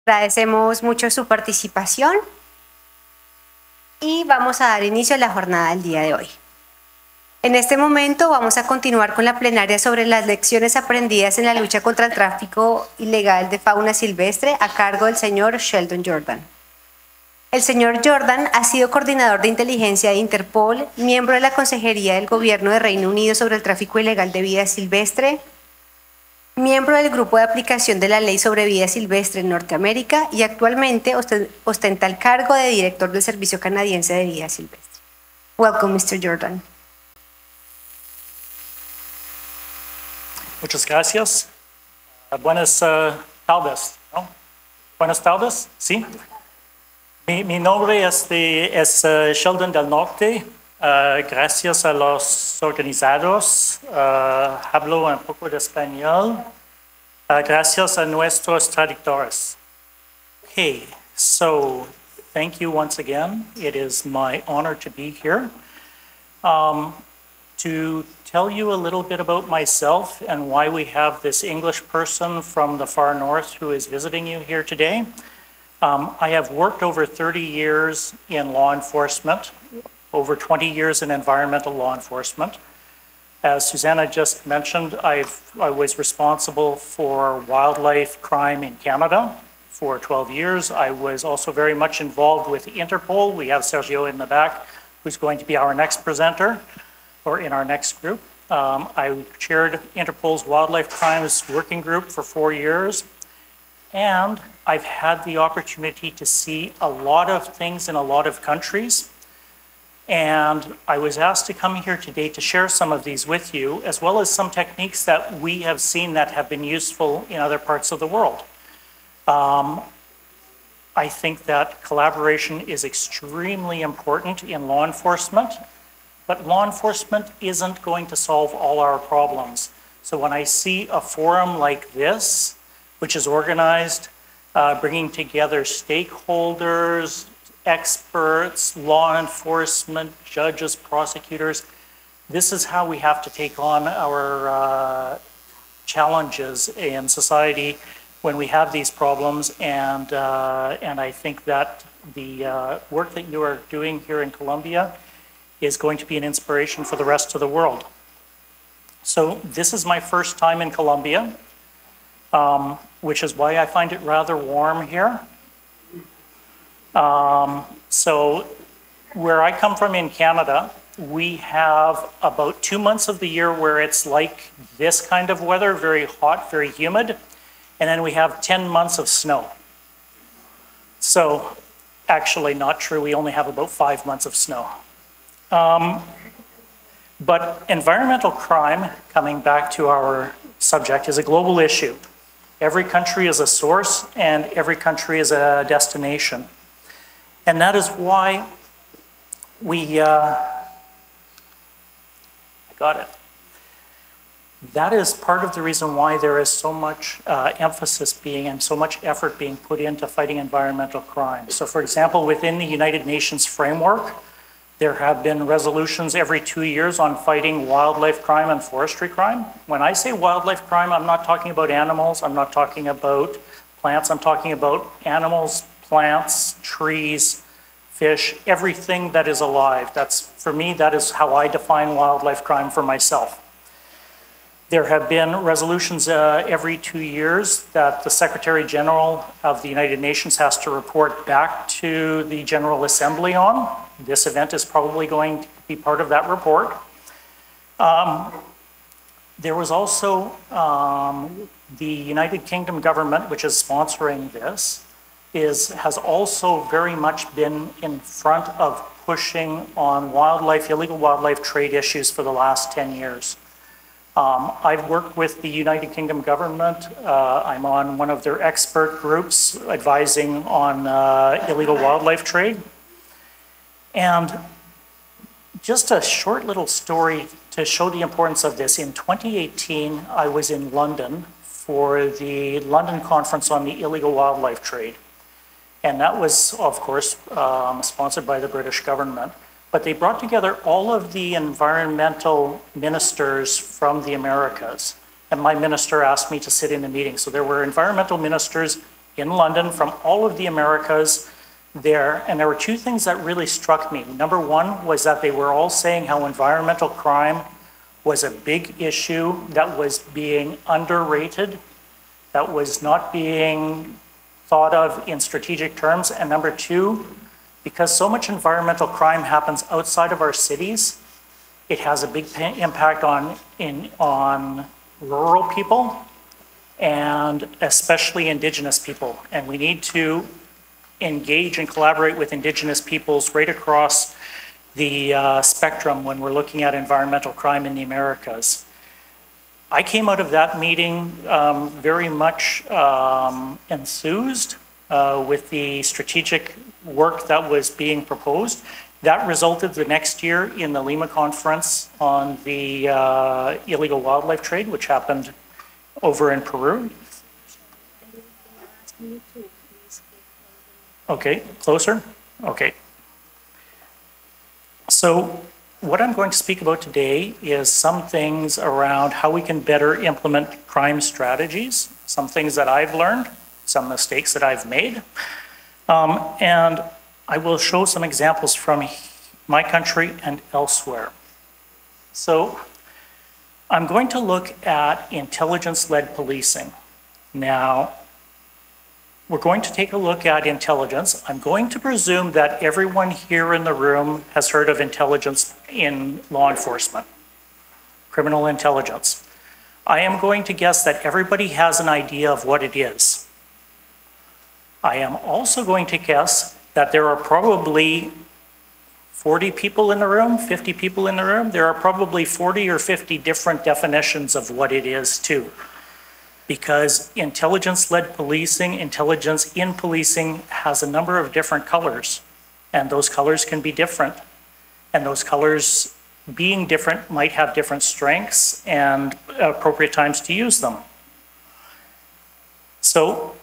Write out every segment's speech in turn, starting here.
Agradecemos mucho su participación y vamos a dar inicio a la jornada del día de hoy. En este momento vamos a continuar con la plenaria sobre las lecciones aprendidas en la lucha contra el tráfico ilegal de fauna silvestre a cargo del señor Sheldon Jordan. El señor Jordan ha sido coordinador de inteligencia de Interpol, miembro de la Consejería del Gobierno de Reino Unido sobre el tráfico ilegal de vida silvestre, miembro del Grupo de Aplicación de la Ley sobre Vida Silvestre en Norteamérica y actualmente ostenta el cargo de director del Servicio Canadiense de Vida Silvestre. Welcome, Mr. Jordan. Muchas gracias. Buenas tardes, ¿no? Buenas tardes, ¿sí? Mi nombre es Sheldon del Norte. Gracias a los organizadores. Hablo un poco de español. Gracias a nuestros traductores. Okay, so thank you once again. It is my honor to be here. To tell you a little bit about myself and why we have this English person from the far north who is visiting you here today. I have worked over 30 years in law enforcement, over 20 years in environmental law enforcement. As Susanna just mentioned, I was responsible for wildlife crime in Canada for 12 years. I was also very much involved with Interpol. We have Sergio in the back, who's going to be our next presenter, or in our next group. I chaired Interpol's Wildlife Crimes Working Group for 4 years. And I've had the opportunity to see a lot of things in a lot of countries. And I was asked to come here today to share some of these with you, as well as some techniques that we have seen that have been useful in other parts of the world. I think that collaboration is extremely important in law enforcement, but law enforcement isn't going to solve all our problems. So when I see a forum like this, which is organized, bringing together stakeholders, experts, law enforcement, judges, prosecutors. This is how we have to take on our challenges in society when we have these problems. And I think that the work that you are doing here in Colombia is going to be an inspiration for the rest of the world. So this is my first time in Colombia. Which is why I find it rather warm here. So where I come from in Canada, we have about 2 months of the year where it's like this kind of weather, very hot, very humid, and then we have 10 months of snow. So actually not true, we only have about 5 months of snow. But environmental crime, coming back to our subject, is a global issue. Every country is a source and every country is a destination. And that is why that is part of the reason why there is so much emphasis and so much effort being put into fighting environmental crime. So for example, within the United Nations framework, there have been resolutions every 2 years on fighting wildlife crime and forestry crime. When I say wildlife crime, I'm not talking about animals, I'm not talking about plants, I'm talking about animals, plants, trees, fish, everything that is alive. For me, that is how I define wildlife crime for myself. There have been resolutions every 2 years that the Secretary General of the United Nations has to report back to the General Assembly on. This event is probably going to be part of that report. There was also the United Kingdom government, which is sponsoring this, has also very much been in front of pushing on illegal wildlife trade issues for the last 10 years. I've worked with the United Kingdom government. I'm on one of their expert groups advising on illegal wildlife trade. And just a short little story to show the importance of this. In 2018, I was in London for the London Conference on the Illegal Wildlife Trade. And that was, of course, sponsored by the British government. But they brought together all of the environmental ministers from the Americas. And my minister asked me to sit in the meeting. So there were environmental ministers in London from all of the Americas there, and there were two things that really struck me. Number one was that they were all saying how environmental crime was a big issue that was being underrated, that was not being thought of in strategic terms. And number two, because so much environmental crime happens outside of our cities, it has a big impact on rural people and especially Indigenous people. And we need to engage and collaborate with Indigenous peoples right across the spectrum when we're looking at environmental crime in the Americas. I came out of that meeting very much enthused with the strategic work that was being proposed. That resulted the next year in the Lima Conference on the illegal wildlife trade, which happened over in Peru. Okay, closer? Okay. So what I'm going to speak about today is some things around how we can better implement crime strategies, some things that I've learned, some mistakes that I've made, and I will show some examples from my country and elsewhere. So I'm going to look at intelligence-led policing. Now, we're going to take a look at intelligence. I'm going to presume that everyone here in the room has heard of intelligence in law enforcement, criminal intelligence. I am going to guess that everybody has an idea of what it is. I am also going to guess that there are probably 40 people in the room, 50 people in the room. There are probably 40 or 50 different definitions of what it is too. Because intelligence-led policing, intelligence in policing has a number of different colors, and those colors can be different. And those colors being different might have different strengths and appropriate times to use them. So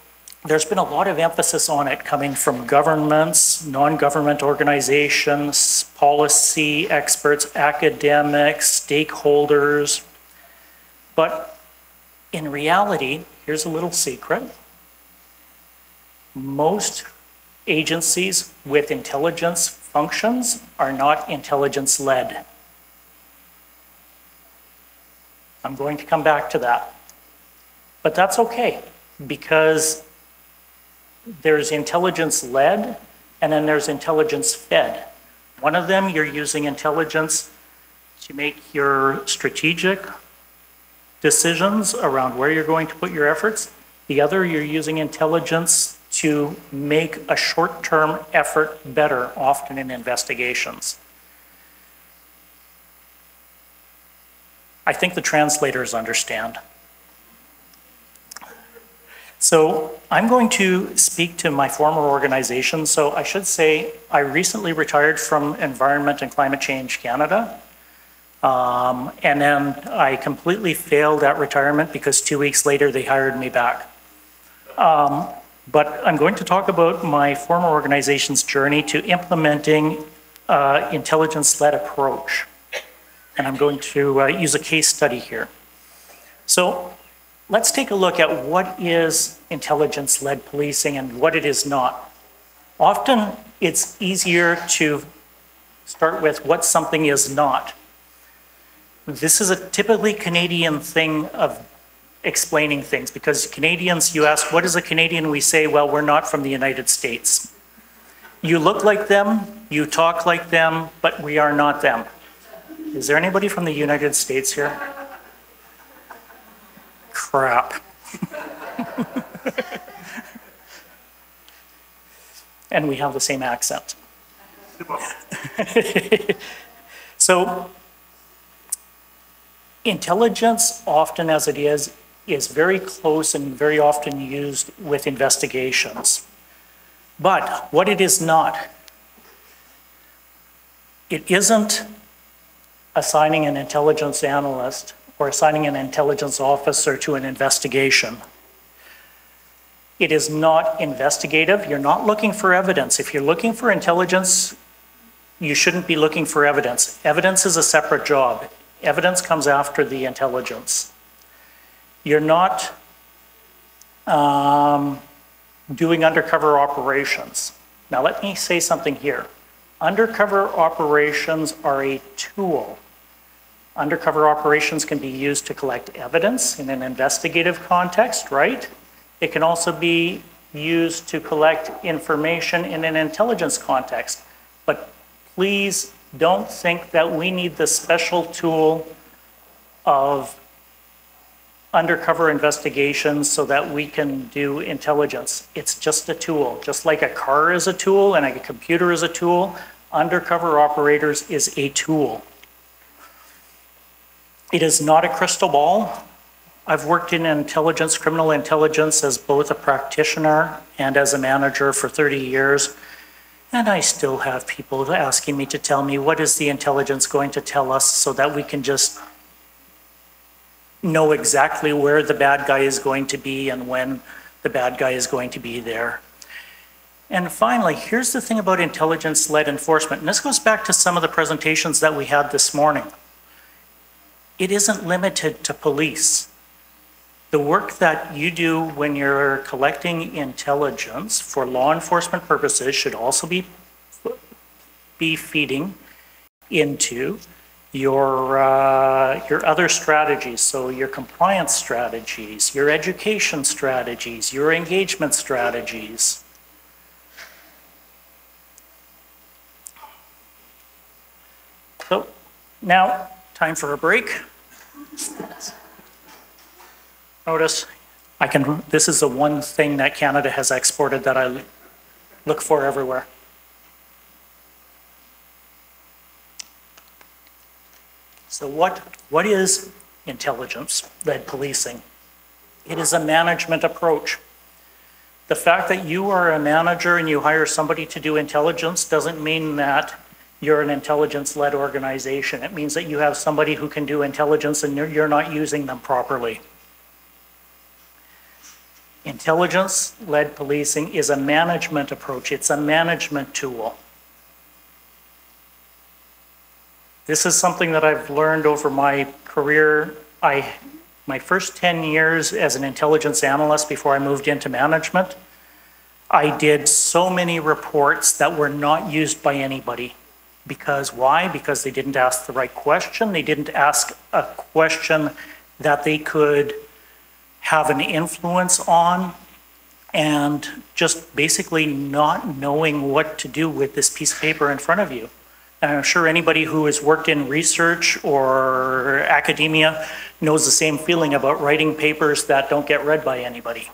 there's been a lot of emphasis on it coming from governments, non-government organizations, policy experts, academics, stakeholders. But in reality, here's a little secret. Most agencies with intelligence functions are not intelligence-led. I'm going to come back to that. But that's okay, because there's intelligence-led and then there's intelligence-fed. One of them, you're using intelligence to make your strategic decisions around where you're going to put your efforts. The other, you're using intelligence to make a short-term effort better, often in investigations. I think the translators understand. So I'm going to speak to my former organization. So I should say I recently retired from Environment and Climate Change Canada. And then I completely failed at retirement because 2 weeks later they hired me back. But I'm going to talk about my former organization's journey to implementing intelligence-led approach. And I'm going to use a case study here. So let's take a look at what is intelligence-led policing and what it is not. Often it's easier to start with what something is not. This is a typically Canadian thing of explaining things, because Canadians, you ask, what is a Canadian? We say, well, we're not from the United States. You look like them, you talk like them, but we are not them. Is there anybody from the United States here? Crap. And we have the same accent. So, intelligence, often as it is very close and very often used with investigations. But what it is not, it isn't assigning an intelligence analyst or assigning an intelligence officer to an investigation. It is not investigative. You're not looking for evidence. If you're looking for intelligence, you shouldn't be looking for evidence. Evidence is a separate job. Evidence comes after the intelligence. You're not doing undercover operations. Now let me say something here. Undercover operations are a tool. Undercover operations can be used to collect evidence in an investigative context, right? It can also be used to collect information in an intelligence context. But please don't think that we need the special tool of undercover investigations so that we can do intelligence. It's just a tool. Just like a car is a tool and a computer is a tool, undercover operators is a tool. It is not a crystal ball. I've worked in intelligence, criminal intelligence, as both a practitioner and as a manager for 30 years. And I still have people asking me to tell me, what is the intelligence going to tell us so that we can just know exactly where the bad guy is going to be and when the bad guy is going to be there. And finally, here's the thing about intelligence-led enforcement. And this goes back to some of the presentations that we had this morning. It isn't limited to police. The work that you do when you're collecting intelligence for law enforcement purposes should also be feeding into your other strategies. So your compliance strategies, your education strategies, your engagement strategies. So now, time for a break. Notice, this is the one thing that Canada has exported that I look for everywhere. So what is intelligence-led policing? It is a management approach. The fact that you are a manager and you hire somebody to do intelligence doesn't mean that you're an intelligence-led organization. It means that you have somebody who can do intelligence and you're not using them properly. Intelligence-led policing is a management approach. It's a management tool. This is something that I've learned over my career. My first 10 years as an intelligence analyst before I moved into management, I did so many reports that were not used by anybody. Because why? Because they didn't ask the right question. They didn't ask a question that they could have an influence on, and just basically not knowing what to do with this piece of paper in front of you. And I'm sure anybody who has worked in research or academia knows the same feeling about writing papers that don't get read by anybody.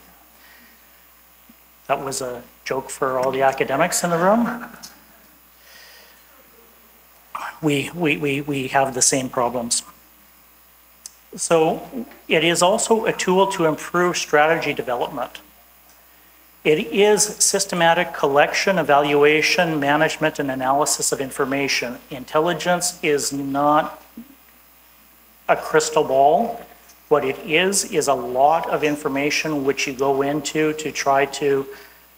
That was a joke for all the academics in the room. We have the same problems. So it is also a tool to improve strategy development. It is systematic collection, evaluation, management, and analysis of information. Intelligence is not a crystal ball. What it is a lot of information which you go into to try to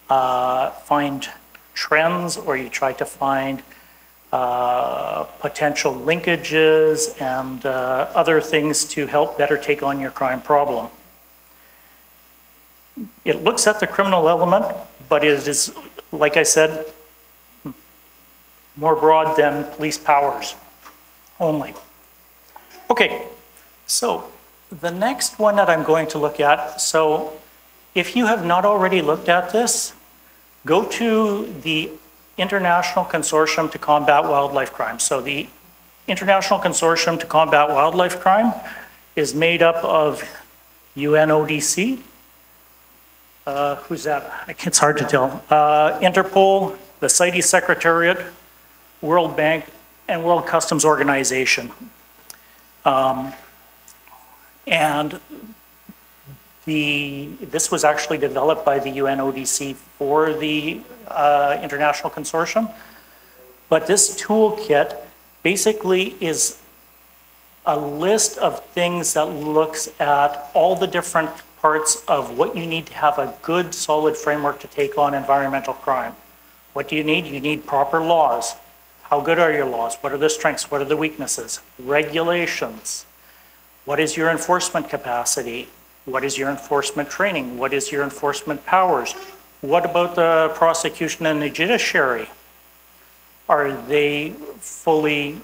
find trends, or you try to find potential linkages and other things to help better take on your crime problem. It looks at the criminal element, but it is, like I said, more broad than police powers only. Okay, so the next one that I'm going to look at, so if you have not already looked at this, go to the International Consortium to Combat Wildlife Crime. So the International Consortium to Combat Wildlife Crime is made up of UNODC, who's that? It's hard to tell. Interpol, the CITES Secretariat, World Bank, and World Customs Organization. And this was actually developed by the UNODC for the International Consortium. But this toolkit basically is a list of things that looks at all the different parts of what you need to have a good, solid framework to take on environmental crime. What do you need? You need proper laws. How good are your laws? What are the strengths? What are the weaknesses? Regulations. What is your enforcement capacity? What is your enforcement training? What is your enforcement powers? What about the prosecution and the judiciary? Are they fully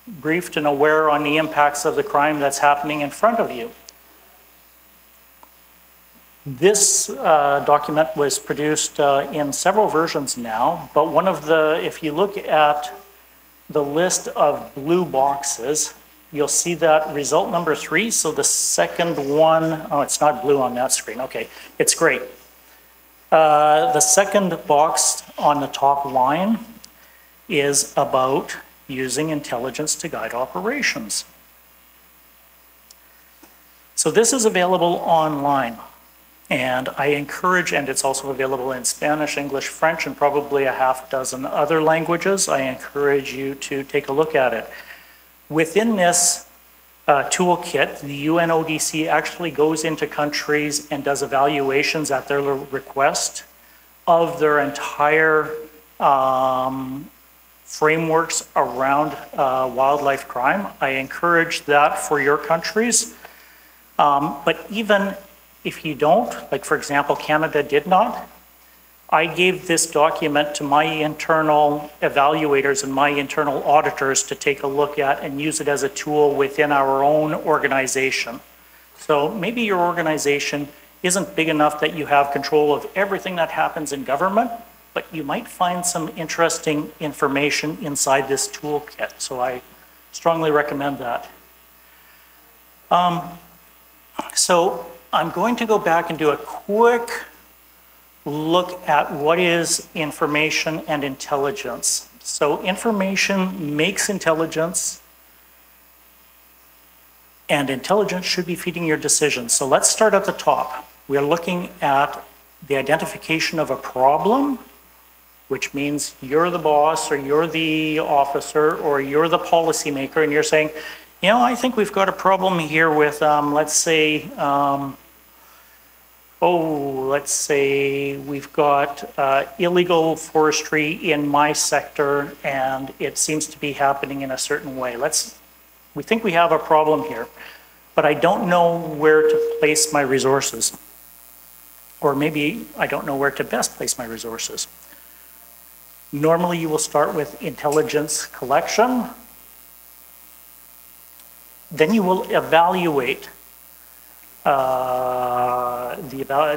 briefed and aware on the impacts of the crime that's happening in front of you? This document was produced in several versions now, but one of the, if you look at the list of blue boxes, you'll see that result number 3, so the second one, oh, it's not blue on that screen, okay, it's great. The second box on the top line is about using intelligence to guide operations. So this is available online. And I encourage, and it's also available in Spanish, English, French, and probably a half dozen other languages. I encourage you to take a look at it. Within this toolkit, the UNODC actually goes into countries and does evaluations at their request of their entire frameworks around wildlife crime. I encourage that for your countries. But even if you don't, like for example, Canada did not, I gave this document to my internal evaluators and my internal auditors to take a look at and use it as a tool within our own organization. So maybe your organization isn't big enough that you have control of everything that happens in government, but you might find some interesting information inside this toolkit. So I strongly recommend that. So I'm going to go back and do a quick look at what is information and intelligence. So information makes intelligence, and intelligence should be feeding your decisions. So let's start at the top. We're looking at the identification of a problem, which means you're the boss or you're the officer or you're the policymaker, and you're saying, you know, I think we've got a problem here with, let's say we've got illegal forestry in my sector and it seems to be happening in a certain way. We think we have a problem here, but I don't know where to place my resources. Or maybe I don't know where to best place my resources. Normally you will start with intelligence collection. Then you will evaluate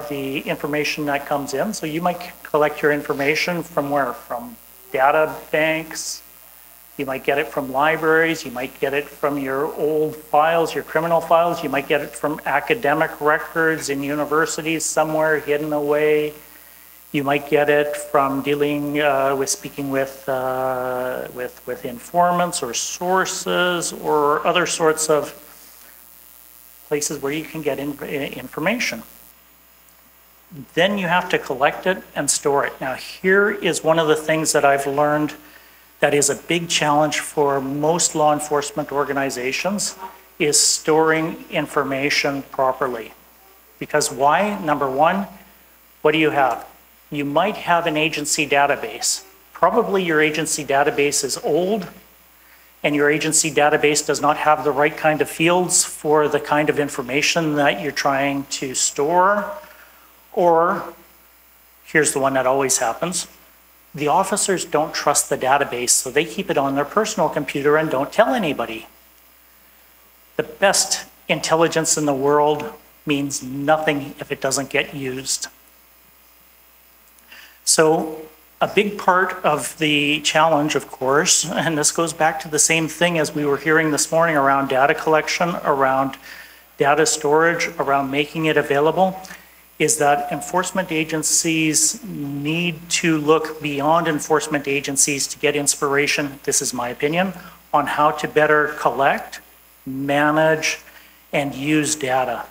the information that comes in. So you might collect your information from where? From data banks. You might get it from libraries. You might get it from your old files, your criminal files. You might get it from academic records in universities somewhere hidden away. You might get it from dealing with speaking with informants or sources or other sorts of places where you can get information. Then you have to collect it and store it. Now here is one of the things that I've learned that is a big challenge for most law enforcement organizations is storing information properly. Because why? Number one, what do you have? You might have an agency database. Probably your agency database is old and your agency database does not have the right kind of fields for the kind of information that you're trying to store. Or, here's the one that always happens, the officers don't trust the database, so they keep it on their personal computer and don't tell anybody. The best intelligence in the world means nothing if it doesn't get used. So a big part of the challenge, of course, and this goes back to the same thing as we were hearing this morning around data collection, around data storage, around making it available, is that enforcement agencies need to look beyond enforcement agencies to get inspiration, this is my opinion, on how to better collect, manage, and use data.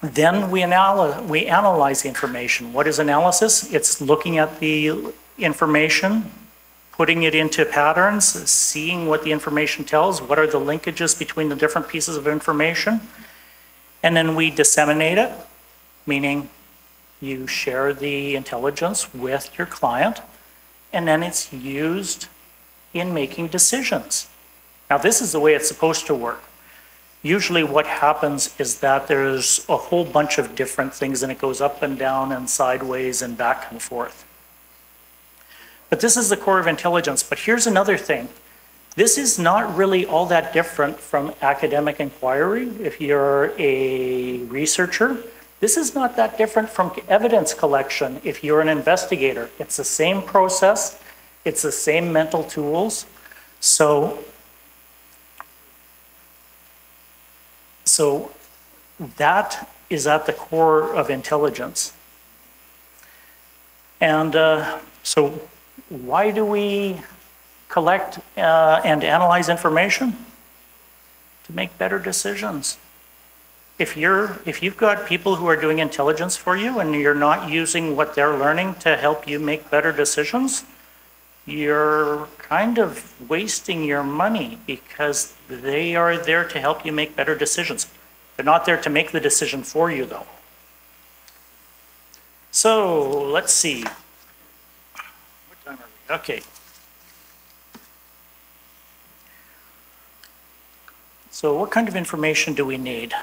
Then we analyze the information. What is analysis? It's looking at the information, putting it into patterns, seeing what the information tells, what are the linkages between the different pieces of information, and then we disseminate it, meaning you share the intelligence with your client, and then it's used in making decisions. Now, this is the way it's supposed to work. usually what happens is that there's a whole bunch of different things and it goes up and down and sideways and back and forth. But this is the core of intelligence. But here's another thing. This is not really all that different from academic inquiry. If you're a researcher, this is not that different from evidence collection. If you're an investigator, it's the same process. It's the same mental tools. So that is at the core of intelligence. And so why do we collect and analyze information? To make better decisions. If you've got people who are doing intelligence for you and you're not using what they're learning to help you make better decisions, you're kind of wasting your money because they are there to help you make better decisions. They're not there to make the decision for you, though. So let's see. What time are we? Okay. So what kind of information do we need?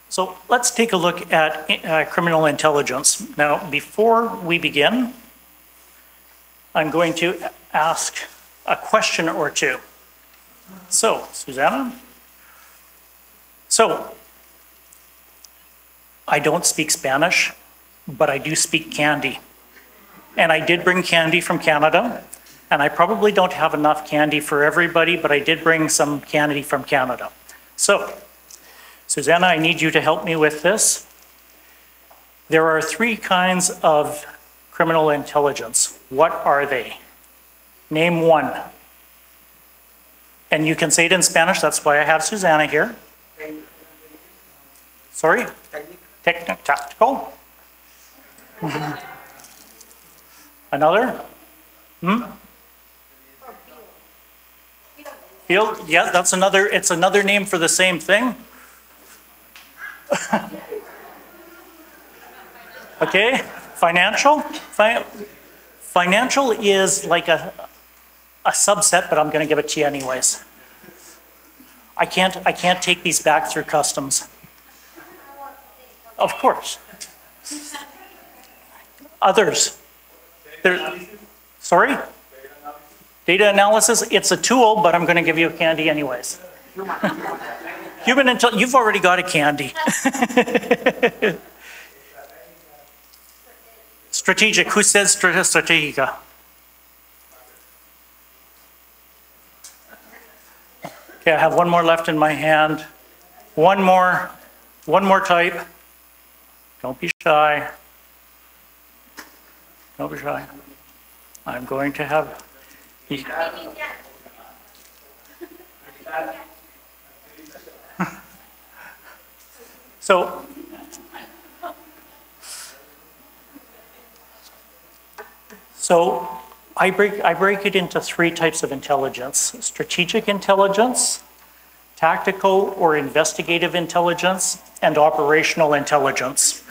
So let's take a look at criminal intelligence. Now, before we begin, I'm going to ask a question or two. So, Susanna? So, I don't speak Spanish, but I do speak candy. And I did bring candy from Canada, and I probably don't have enough candy for everybody, but I did bring some candy from Canada. So, Susanna, I need you to help me with this. There are 3 kinds of criminal intelligence. What are they? Name one. And you can say it in Spanish, that's why I have Susanna here. Sorry? Tactical. Another? Field? Yeah, that's another, it's another name for the same thing. Okay, financial? Financial is like a subset, but I'm going to give it to you anyways. I can't take these back through customs. Of course. Others. Sorry? Data analysis, it's a tool, but I'm going to give you a candy anyways. Human intelligence, you've already got a candy. Strategic, who says strategica? Okay, I have one more left in my hand. One more type. Don't be shy. Don't be shy. I'm going to have... So I break it into 3 types of intelligence: strategic intelligence, tactical or investigative intelligence, and operational intelligence.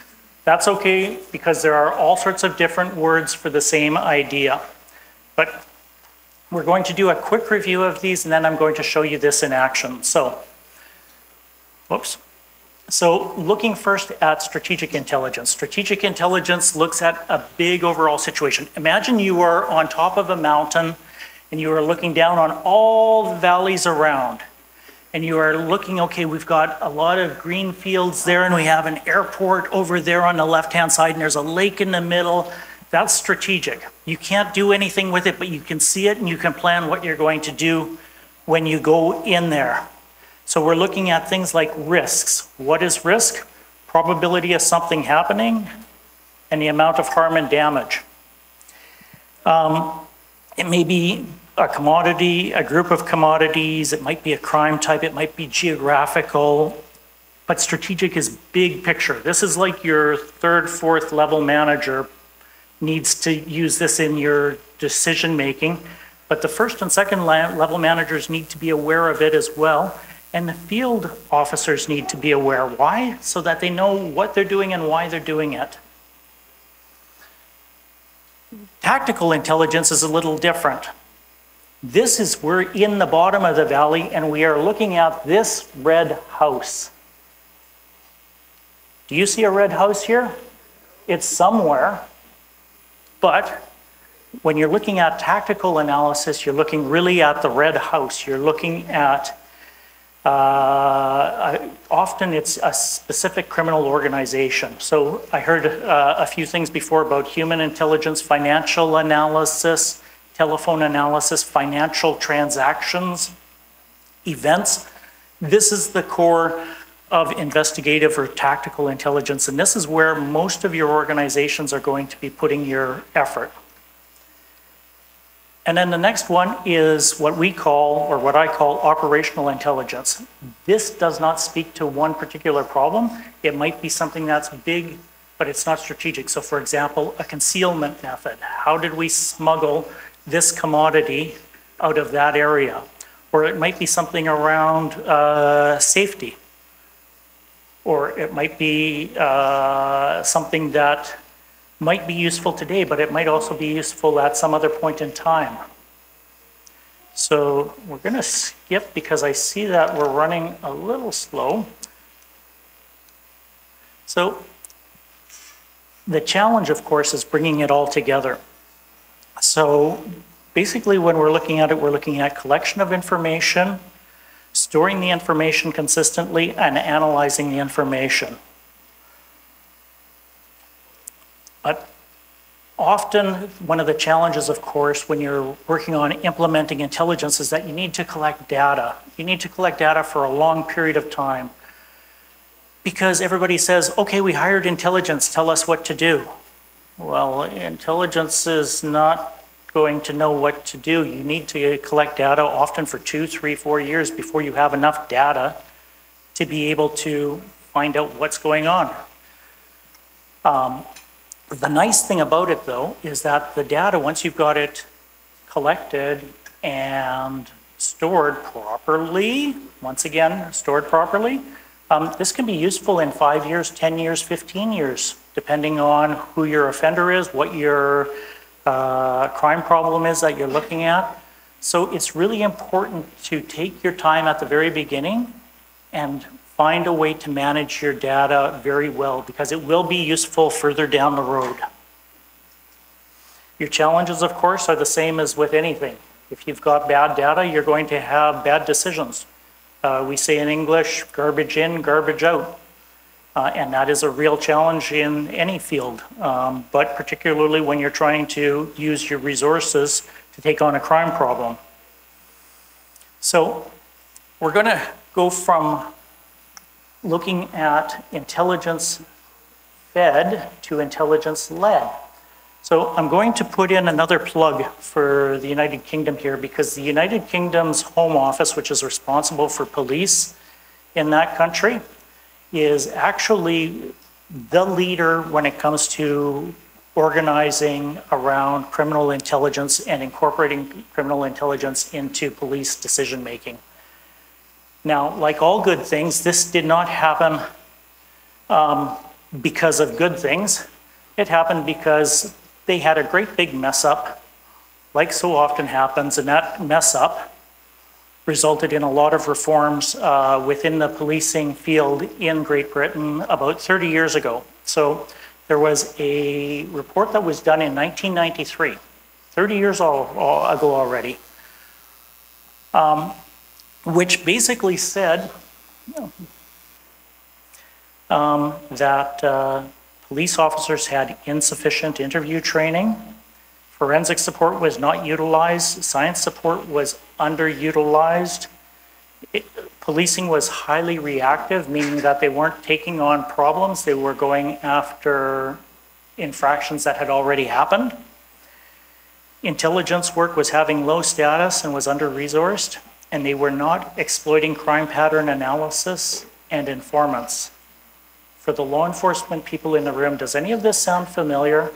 That's okay because there are all sorts of different words for the same idea. But we're going to do a quick review of these and then I'm going to show you this in action. So, whoops. So looking first at strategic intelligence. Strategic intelligence looks at a big overall situation. Imagine you are on top of a mountain and you are looking down on all the valleys around. And you are looking, okay, we've got a lot of green fields there and we have an airport over there on the left-hand side and there's a lake in the middle. That's strategic. You can't do anything with it, but you can see it and you can plan what you're going to do when you go in there. So we're looking at things like risks. What is risk? Probability of something happening and the amount of harm and damage. It may be a commodity, a group of commodities, it might be a crime type, it might be geographical, but strategic is big picture. This is like your 3rd, 4th level manager needs to use this in your decision making, but the 1st and 2nd level managers need to be aware of it as well. And the field officers need to be aware. Why? So that they know what they're doing and why they're doing it. Tactical intelligence is a little different. We're in the bottom of the valley and we are looking at this red house. Do you see a red house here? It's somewhere, but when you're looking at tactical analysis, you're looking really at the red house. You're looking at, often it's a specific criminal organization. So I heard a few things before about human intelligence, financial analysis, telephone analysis, financial transactions, events. This is the core of investigative or tactical intelligence, and this is where most of your organizations are going to be putting your effort. And then the next one is what we call, or what I call, operational intelligence. This does not speak to one particular problem. It might be something that's big, but it's not strategic. So for example, a concealment method. How did we smuggle this commodity out of that area? Or it might be something around safety. Or it might be something that might be useful today, but it might also be useful at some other point in time. So we're going to skip because I see that we're running a little slow. So the challenge, of course, is bringing it all together. So basically when we're looking at it, we're looking at collection of information, storing the information consistently, and analyzing the information. But often, one of the challenges, of course, when you're working on implementing intelligence is that you need to collect data. You need to collect data for a long period of time. Because everybody says, okay, we hired intelligence, tell us what to do. Well, intelligence is not going to know what to do. You need to collect data often for 2, 3, 4 years before you have enough data to be able to find out what's going on. The nice thing about it, though, is that the data, once you've got it collected and stored properly, once again, stored properly, this can be useful in 5 years, 10 years, 15 years, depending on who your offender is, what your crime problem is that you're looking at. So it's really important to take your time at the very beginning and find a way to manage your data very well, because it will be useful further down the road. Your challenges, of course, are the same as with anything. If you've got bad data, you're going to have bad decisions. We say in English, garbage in, garbage out. And that is a real challenge in any field, but particularly when you're trying to use your resources to take on a crime problem. So we're going to go from looking at intelligence fed to intelligence led. So I'm going to put in another plug for the United Kingdom here, because the United Kingdom's Home Office, which is responsible for police in that country, is actually the leader when it comes to organizing around criminal intelligence and incorporating criminal intelligence into police decision making. Now, like all good things, this did not happen because of good things. It happened because they had a great big mess up, like so often happens, and that mess up resulted in a lot of reforms within the policing field in Great Britain about 30 years ago. So there was a report that was done in 1993, 30 years ago already, which basically said that police officers had insufficient interview training, forensic support was not utilized, science support was underutilized, policing was highly reactive, meaning that they weren't taking on problems, they were going after infractions that had already happened. Intelligence work was having low status and was under-resourced, and they were not exploiting crime pattern analysis and informants. For the law enforcement people in the room, does any of this sound familiar?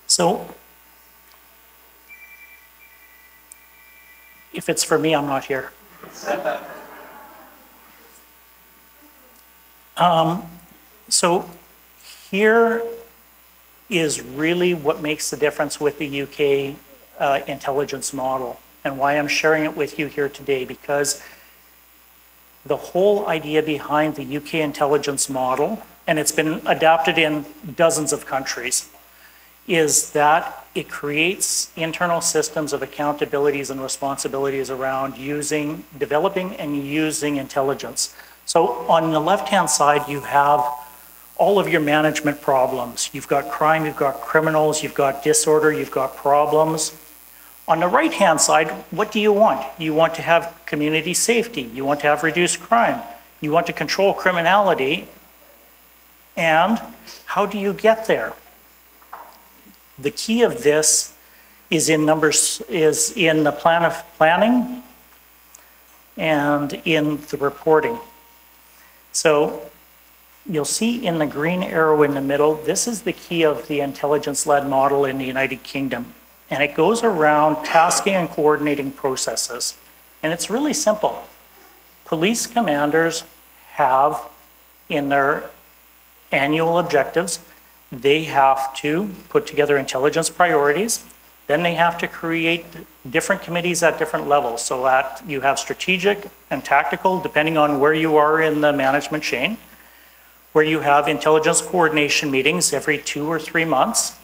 So, if it's for me, I'm not here. So Here is really what makes the difference with the UK intelligence model, and why I'm sharing it with you here today, because the whole idea behind the UK intelligence model, and it's been adapted in dozens of countries, is that it creates internal systems of accountabilities and responsibilities around developing and using intelligence. So on the left-hand side, you have all of your management problems. You've got crime, you've got criminals, you've got disorder, you've got problems. On the right-hand side, what do you want? You want to have community safety. You want to have reduced crime. You want to control criminality. And how do you get there? The key of this is in the planning and in the reporting. So you'll see in the green arrow in the middle, this is the key of the intelligence-led model in the United Kingdom. And it goes around tasking and coordinating processes. And it's really simple. Police commanders have in their annual objectives, they have to put together intelligence priorities. Then they have to create different committees at different levels, so that you have strategic and tactical, depending on where you are in the management chain, where you have intelligence coordination meetings every 2 or 3 months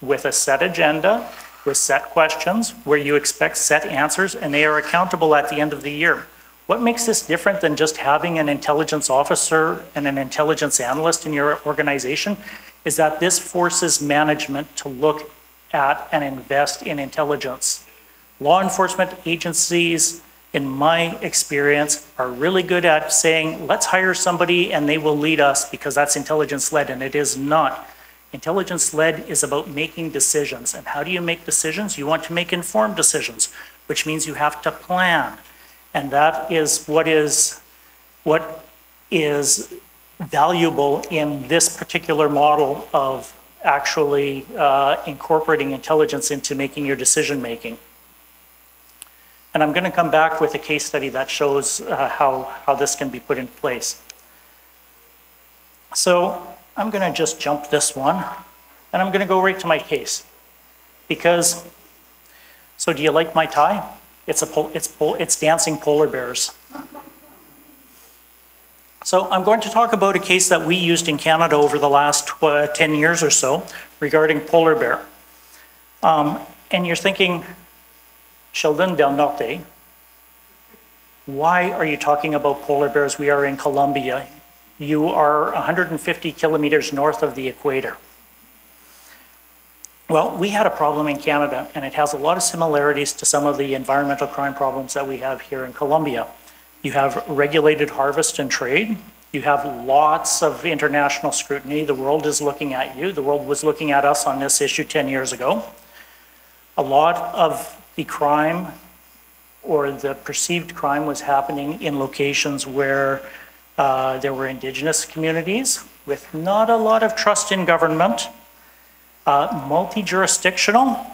with a set agenda, with set questions, where you expect set answers, and they are accountable at the end of the year. What makes this different than just having an intelligence officer and an intelligence analyst in your organization is that this forces management to look at and invest in intelligence. Law enforcement agencies, in my experience, are really good at saying, let's hire somebody and they will lead us because that's intelligence-led, and it is not. Intelligence-led is about making decisions. And how do you make decisions? You want to make informed decisions, which means you have to plan. And that is what is valuable in this particular model of actually incorporating intelligence into making your decision-making. And I'm going to come back with a case study that shows how this can be put in place. So I'm going to just jump this one, and I'm going to go right to my case. Because, so do you like my tie? It's dancing polar bears. So I'm going to talk about a case that we used in Canada over the last 10 years or so regarding polar bear. And you're thinking, Sheldon Del Norte, why are you talking about polar bears? We are in Colombia. You are 150 kilometers north of the equator. Well, we had a problem in Canada, and it has a lot of similarities to some of the environmental crime problems that we have here in Colombia. You have regulated harvest and trade. You have lots of international scrutiny. The world is looking at you. The world was looking at us on this issue 10 years ago. A lot of the crime, or the perceived crime, was happening in locations where there were indigenous communities with not a lot of trust in government, multi-jurisdictional,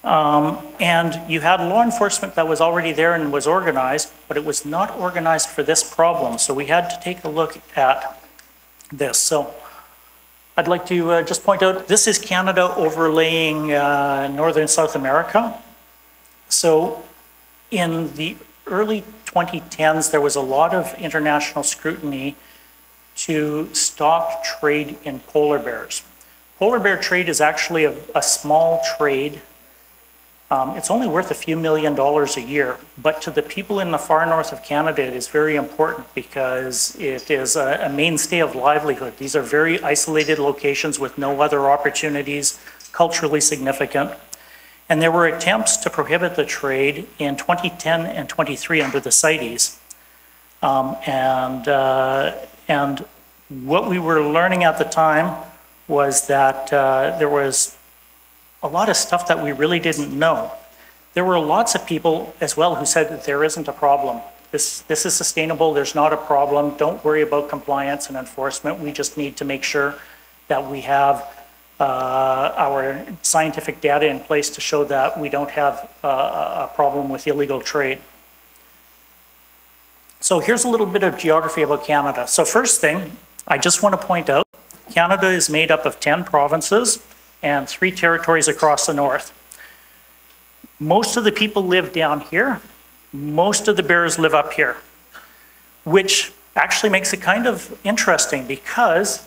and you had law enforcement that was already there and was organized, but it was not organized for this problem. So we had to take a look at this. So I'd like to just point out, this is Canada overlaying Northern South America. So in the early 2010s, there was a lot of international scrutiny to stop trade in polar bears. Polar bear trade is actually a small trade. It's only worth a few $1 million a year, but to the people in the far north of Canada, it is very important because it is a mainstay of livelihood. These are very isolated locations with no other opportunities, culturally significant. And there were attempts to prohibit the trade in 2010 and 23 under the CITES. And what we were learning at the time was that there was a lot of stuff that we really didn't know. There were lots of people as well who said that there isn't a problem. This is sustainable, there's not a problem, don't worry about compliance and enforcement, we just need to make sure that we have our scientific data in place to show that we don't have a problem with illegal trade. So here's a little bit of geography about Canada. So first thing, I just want to point out Canada is made up of 10 provinces and 3 territories across the north. Most of the people live down here. Most of the bears live up here, which actually makes it kind of interesting because,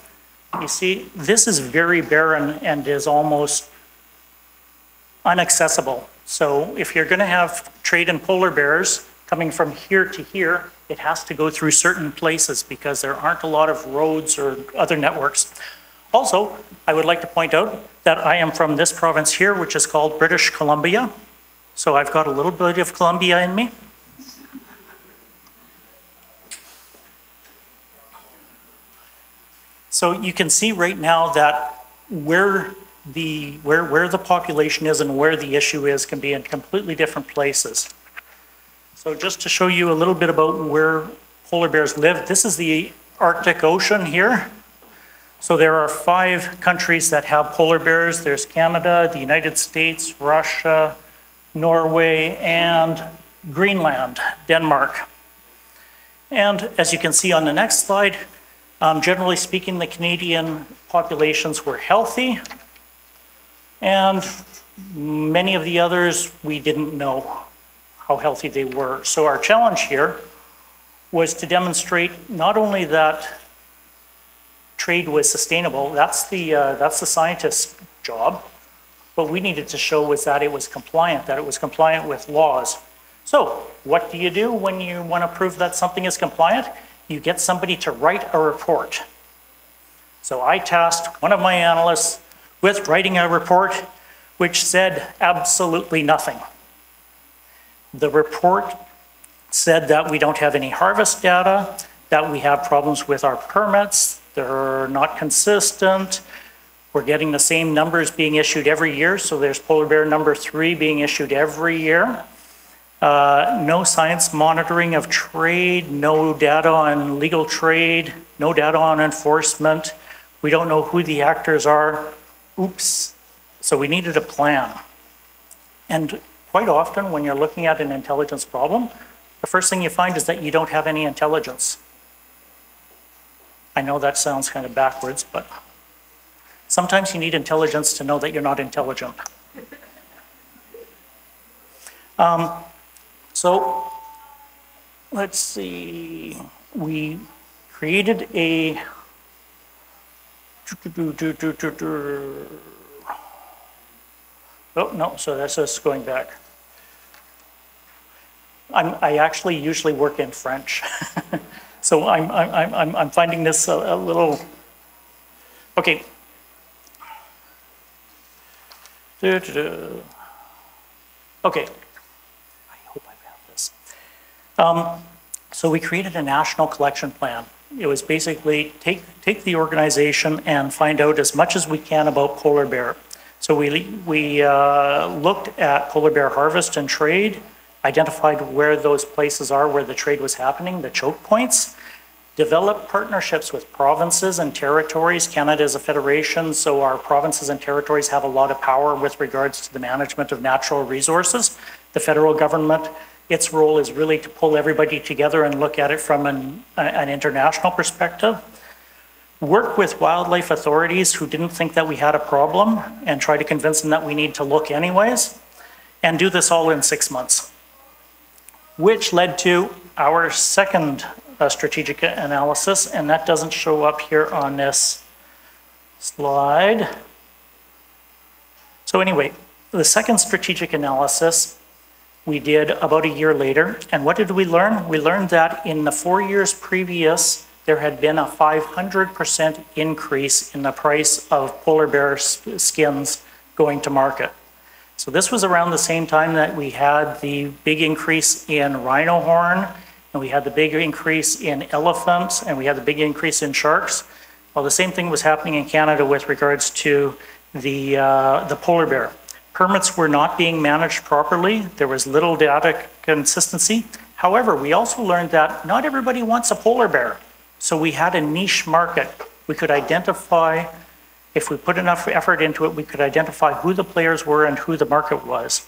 you see, this is very barren and is almost inaccessible. So if you're going to have trade in polar bears coming from here to here, it has to go through certain places because there aren't a lot of roads or other networks. Also, I would like to point out that I am from this province here, which is called British Columbia. So I've got a little bit of Columbia in me. So you can see right now that where the population is and where the issue is can be in completely different places. So just to show you a little bit about where polar bears live, this is the Arctic Ocean here. So there are 5 countries that have polar bears. There's Canada, the United States, Russia, Norway, and Greenland, Denmark. And as you can see on the next slide, generally speaking, the Canadian populations were healthy, and many of the others, we didn't know how healthy they were. So our challenge here was to demonstrate not only that trade was sustainable, that's the scientist's job, what we needed to show was that it was compliant with laws. So what do you do when you want to prove that something is compliant? You get somebody to write a report. So I tasked one of my analysts with writing a report which said absolutely nothing. The report said that we don't have any harvest data, that we have problems with our permits, they're not consistent, we're getting the same numbers being issued every year, so there's polar bear number 3 being issued every year. No science monitoring of trade, no data on legal trade, no data on enforcement. We don't know who the actors are. Oops. So we needed a plan. And quite often when you're looking at an intelligence problem, the first thing you find is that you don't have any intelligence. I know that sounds kind of backwards, but sometimes you need intelligence to know that you're not intelligent. So let's see, we created a, oh no, so that's us going back. I actually usually work in French. So I'm finding this a little, okay. Okay. So we created a national collection plan. It was basically take the organization and find out as much as we can about polar bear. So we looked at polar bear harvest and trade, identified where those places are where the trade was happening, the choke points, developed partnerships with provinces and territories. Canada is a federation, so our provinces and territories have a lot of power with regards to the management of natural resources. The federal government, its role is really to pull everybody together and look at it from an international perspective. Work with wildlife authorities who didn't think that we had a problem and try to convince them that we need to look anyways, and do this all in 6 months, which led to our second strategic analysis, and that doesn't show up here on this slide. So anyway, the second strategic analysis we did about a year later, and what did we learn? We learned that in the 4 years previous, there had been a 500% increase in the price of polar bear skins going to market. So this was around the same time that we had the big increase in rhino horn, and we had the big increase in elephants, and we had the big increase in sharks. Well, the same thing was happening in Canada with regards to the polar bear. Permits were not being managed properly. There was little data consistency. However, we also learned that not everybody wants a polar bear. So we had a niche market. We could identify, if we put enough effort into it, we could identify who the players were and who the market was.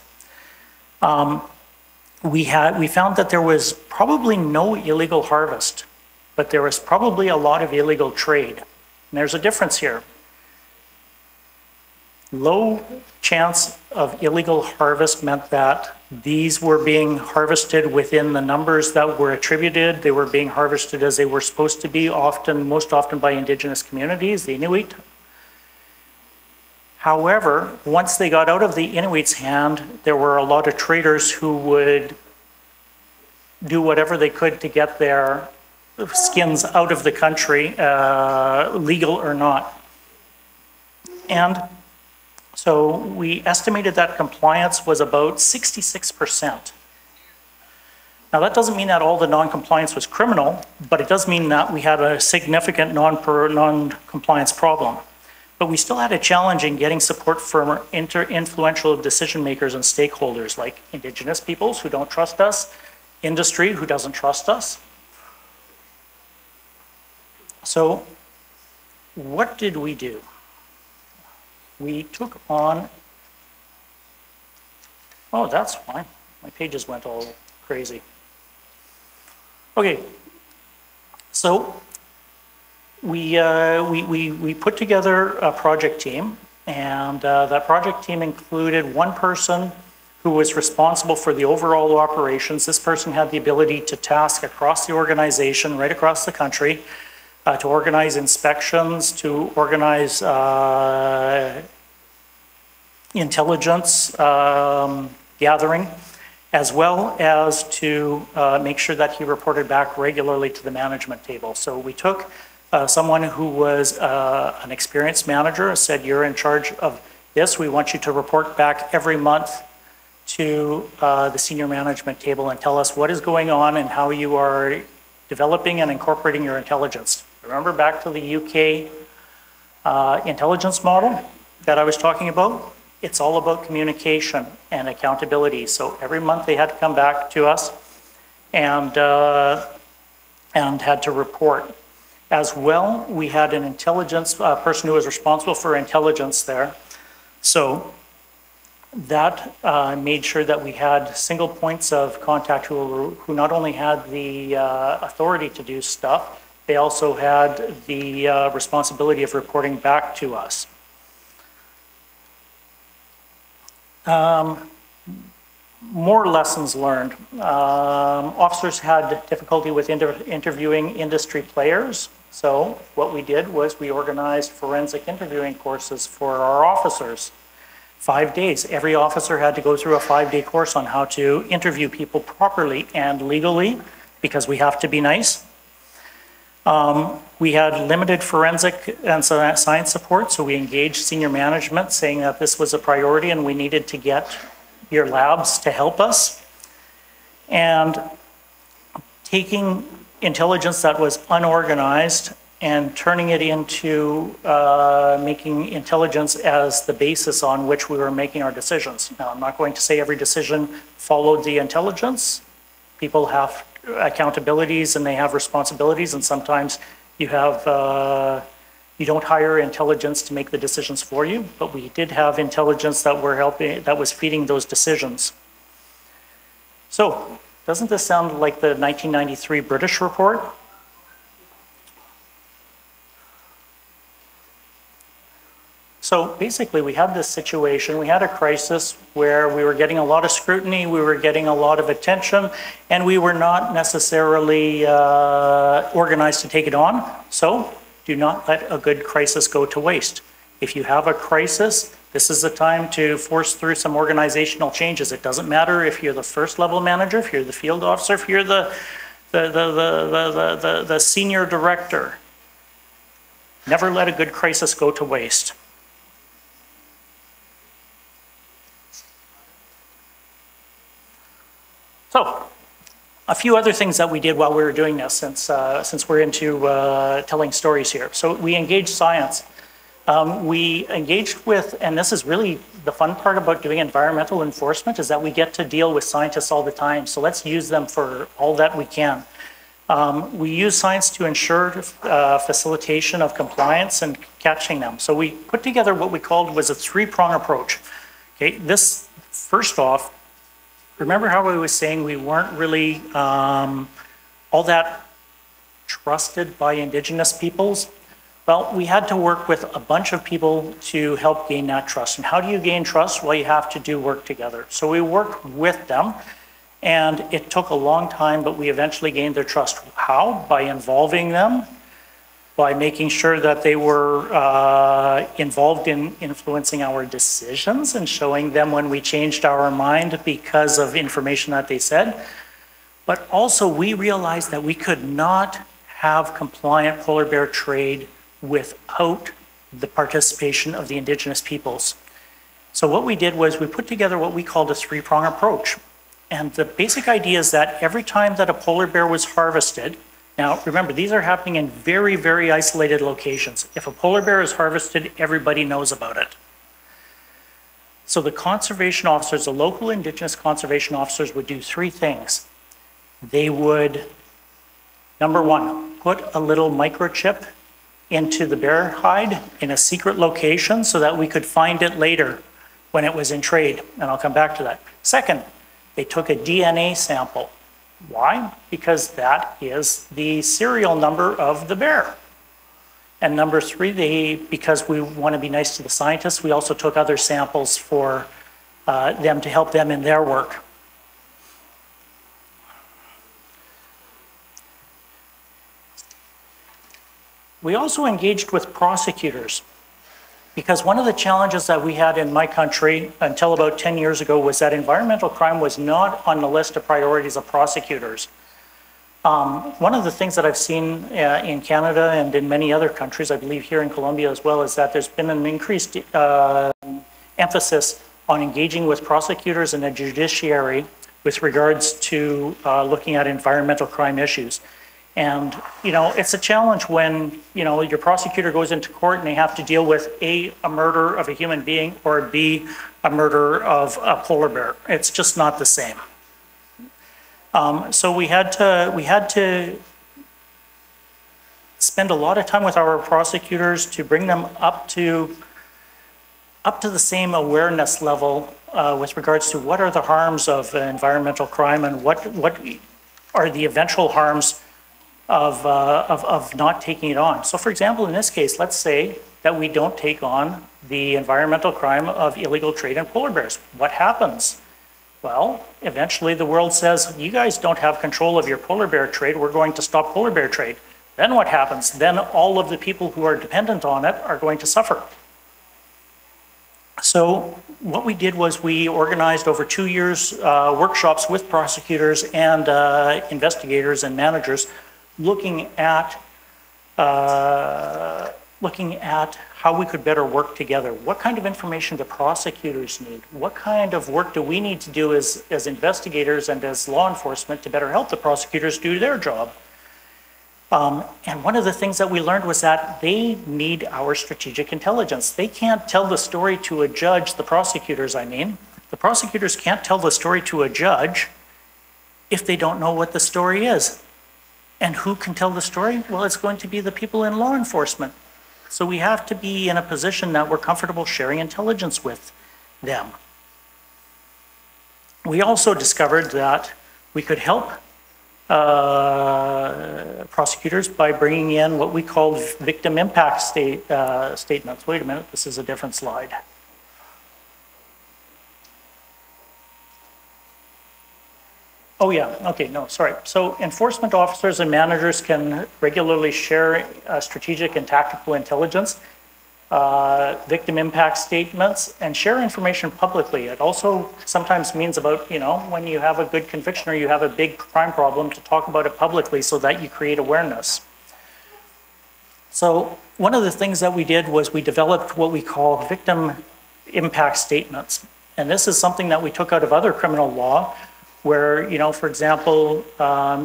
We found that there was probably no illegal harvest, but there was probably a lot of illegal trade. And there's a difference here. Low chance of illegal harvest meant that these were being harvested within the numbers that were attributed. They were being harvested as they were supposed to be, most often by Indigenous communities, the Inuit. However, once they got out of the Inuit's hand, there were a lot of traders who would do whatever they could to get their skins out of the country, legal or not. And so we estimated that compliance was about 66%. Now that doesn't mean that all the non-compliance was criminal, but it does mean that we had a significant non-compliance problem. But we still had a challenge in getting support from influential decision makers and stakeholders like Indigenous peoples who don't trust us, industry who doesn't trust us. So what did we do? We took on, oh, that's fine. My pages went all crazy. Okay, so we put together a project team, and that project team included one person who was responsible for the overall operations. This person had the ability to task across the organization, right across the country, to organize inspections, to organize intelligence gathering, as well as to make sure that he reported back regularly to the management table. So we took someone who was an experienced manager, said, you're in charge of this. We want you to report back every month to the senior management table and tell us what is going on and how you are developing and incorporating your intelligence. Remember back to the UK intelligence model that I was talking about? It's all about communication and accountability. So every month they had to come back to us and had to report. As well, we had an intelligence person who was responsible for intelligence there. So that made sure that we had single points of contact who not only had the authority to do stuff, they also had the responsibility of reporting back to us. More lessons learned. Officers had difficulty with interviewing industry players. So what we did was we organized forensic interviewing courses for our officers. 5 days. Every officer had to go through a 5-day course on how to interview people properly and legally, because we have to be nice. We had limited forensic and science support, so we engaged senior management saying that this was a priority and we needed to get your labs to help us. And taking intelligence that was unorganized and turning it into making intelligence as the basis on which we were making our decisions. Now, I'm not going to say every decision followed the intelligence. People have accountabilities and they have responsibilities, and sometimes you have you don't hire intelligence to make the decisions for you, but we did have intelligence that was feeding those decisions. So, doesn't this sound like the 1993 British report? So basically we had this situation, we had a crisis where we were getting a lot of scrutiny, we were getting a lot of attention, and we were not necessarily organized to take it on. So do not let a good crisis go to waste. If you have a crisis, this is the time to force through some organizational changes. It doesn't matter if you're the first level manager, if you're the field officer, if you're the senior director. Never let a good crisis go to waste. So, a few other things that we did while we were doing this, since we're into telling stories here. So we engaged science. We engaged with, and this is really the fun part about doing environmental enforcement, is that we get to deal with scientists all the time. So let's use them for all that we can. We use science to ensure facilitation of compliance and catching them. So we put together what we called was a three-prong approach. Okay, this, first off, remember how I was saying we weren't really all that trusted by Indigenous peoples? Well, we had to work with a bunch of people to help gain that trust. And how do you gain trust? Well, you have to do work together. So we worked with them, and it took a long time, but we eventually gained their trust. How? By involving them, by making sure that they were involved in influencing our decisions and showing them when we changed our mind because of information that they said. But also we realized that we could not have compliant polar bear trade without the participation of the Indigenous peoples. So what we did was we put together what we called a three-prong approach. And the basic idea is that every time that a polar bear was harvested, now remember, these are happening in very, very isolated locations. If a polar bear is harvested, everybody knows about it. So the conservation officers, the local Indigenous conservation officers would do three things. They would, number one, put a little microchip into the bear hide in a secret location so that we could find it later when it was in trade, and I'll come back to that. Second, they took a DNA sample. Why? Because that is the serial number of the bear. And number three, because we want to be nice to the scientists, we also took other samples for them to help them in their work. We also engaged with prosecutors, because one of the challenges that we had in my country until about 10 years ago was that environmental crime was not on the list of priorities of prosecutors. One of the things that I've seen in Canada and in many other countries, I believe here in Colombia as well, is that there's been an increased emphasis on engaging with prosecutors and the judiciary with regards to looking at environmental crime issues. And, you know, it's a challenge when, you know, your prosecutor goes into court and they have to deal with A, a murder of a human being, or B, a murder of a polar bear. It's just not the same. So we had to spend a lot of time with our prosecutors to bring them up to the same awareness level with regards to what are the harms of environmental crime and what are the eventual harms of not taking it on. So for example, in this case, let's say that we don't take on the environmental crime of illegal trade in polar bears. What happens? Well, eventually the world says, you guys don't have control of your polar bear trade, we're going to stop polar bear trade. Then what happens? Then all of the people who are dependent on it are going to suffer. So what we did was we organized over 2 years workshops with prosecutors and investigators and managers looking at how we could better work together. What kind of information do prosecutors need? What kind of work do we need to do as investigators and as law enforcement to better help the prosecutors do their job? And one of the things that we learned was that they need our strategic intelligence. They can't tell the story to a judge, the prosecutors, I mean. The prosecutors can't tell the story to a judge if they don't know what the story is. And who can tell the story? Well, it's going to be the people in law enforcement. So we have to be in a position that we're comfortable sharing intelligence with them. We also discovered that we could help prosecutors by bringing in what we call victim impact statements. Wait a minute, this is a different slide. Oh yeah, okay, no, sorry. So enforcement officers and managers can regularly share strategic and tactical intelligence, victim impact statements, and share information publicly. It also sometimes means about, you know, when you have a good conviction or you have a big crime problem, to talk about it publicly so that you create awareness. So one of the things that we did was we developed what we call victim impact statements. And this is something that we took out of other criminal law, where, you know, for example,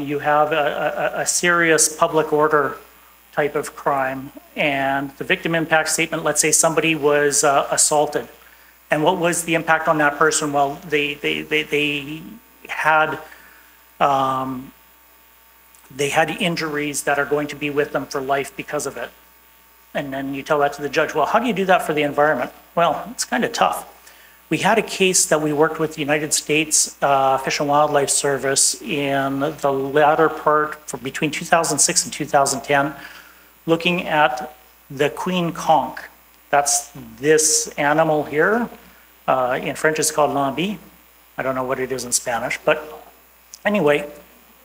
you have a serious public order type of crime, and the victim impact statement, let's say somebody was assaulted. And what was the impact on that person? Well, they had injuries that are going to be with them for life because of it. And then you tell that to the judge. Well, how do you do that for the environment? Well, it's kind of tough. We had a case that we worked with the United States Fish and Wildlife Service in the latter part, between 2006 and 2010, looking at the queen conch. That's this animal here. In French, it's called lambi. I don't know what it is in Spanish, but anyway,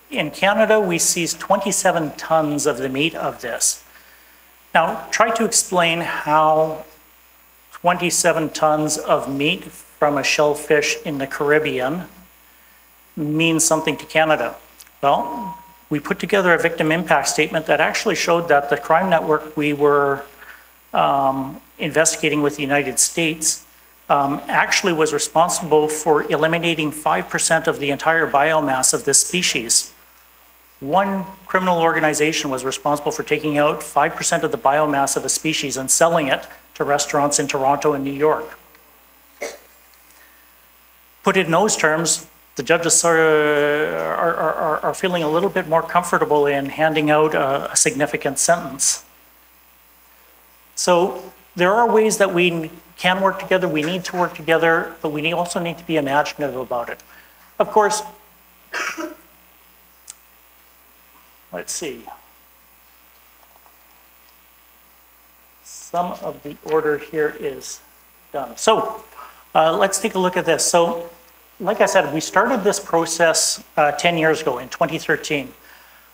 in Canada, we seized 27 tons of the meat of this. Now, try to explain how 27 tons of meat from a shellfish in the Caribbean means something to Canada. Well, we put together a victim impact statement that actually showed that the crime network we were investigating with the United States actually was responsible for eliminating 5% of the entire biomass of this species. One criminal organization was responsible for taking out 5% of the biomass of a species and selling it to restaurants in Toronto and New York. Put it in those terms, the judges are feeling a little bit more comfortable in handing out a significant sentence. So there are ways that we can work together, we need to work together, but we also need to be imaginative about it. Of course, let's see. Some of the order here is done. So let's take a look at this. So like I said, we started this process 10 years ago in 2013.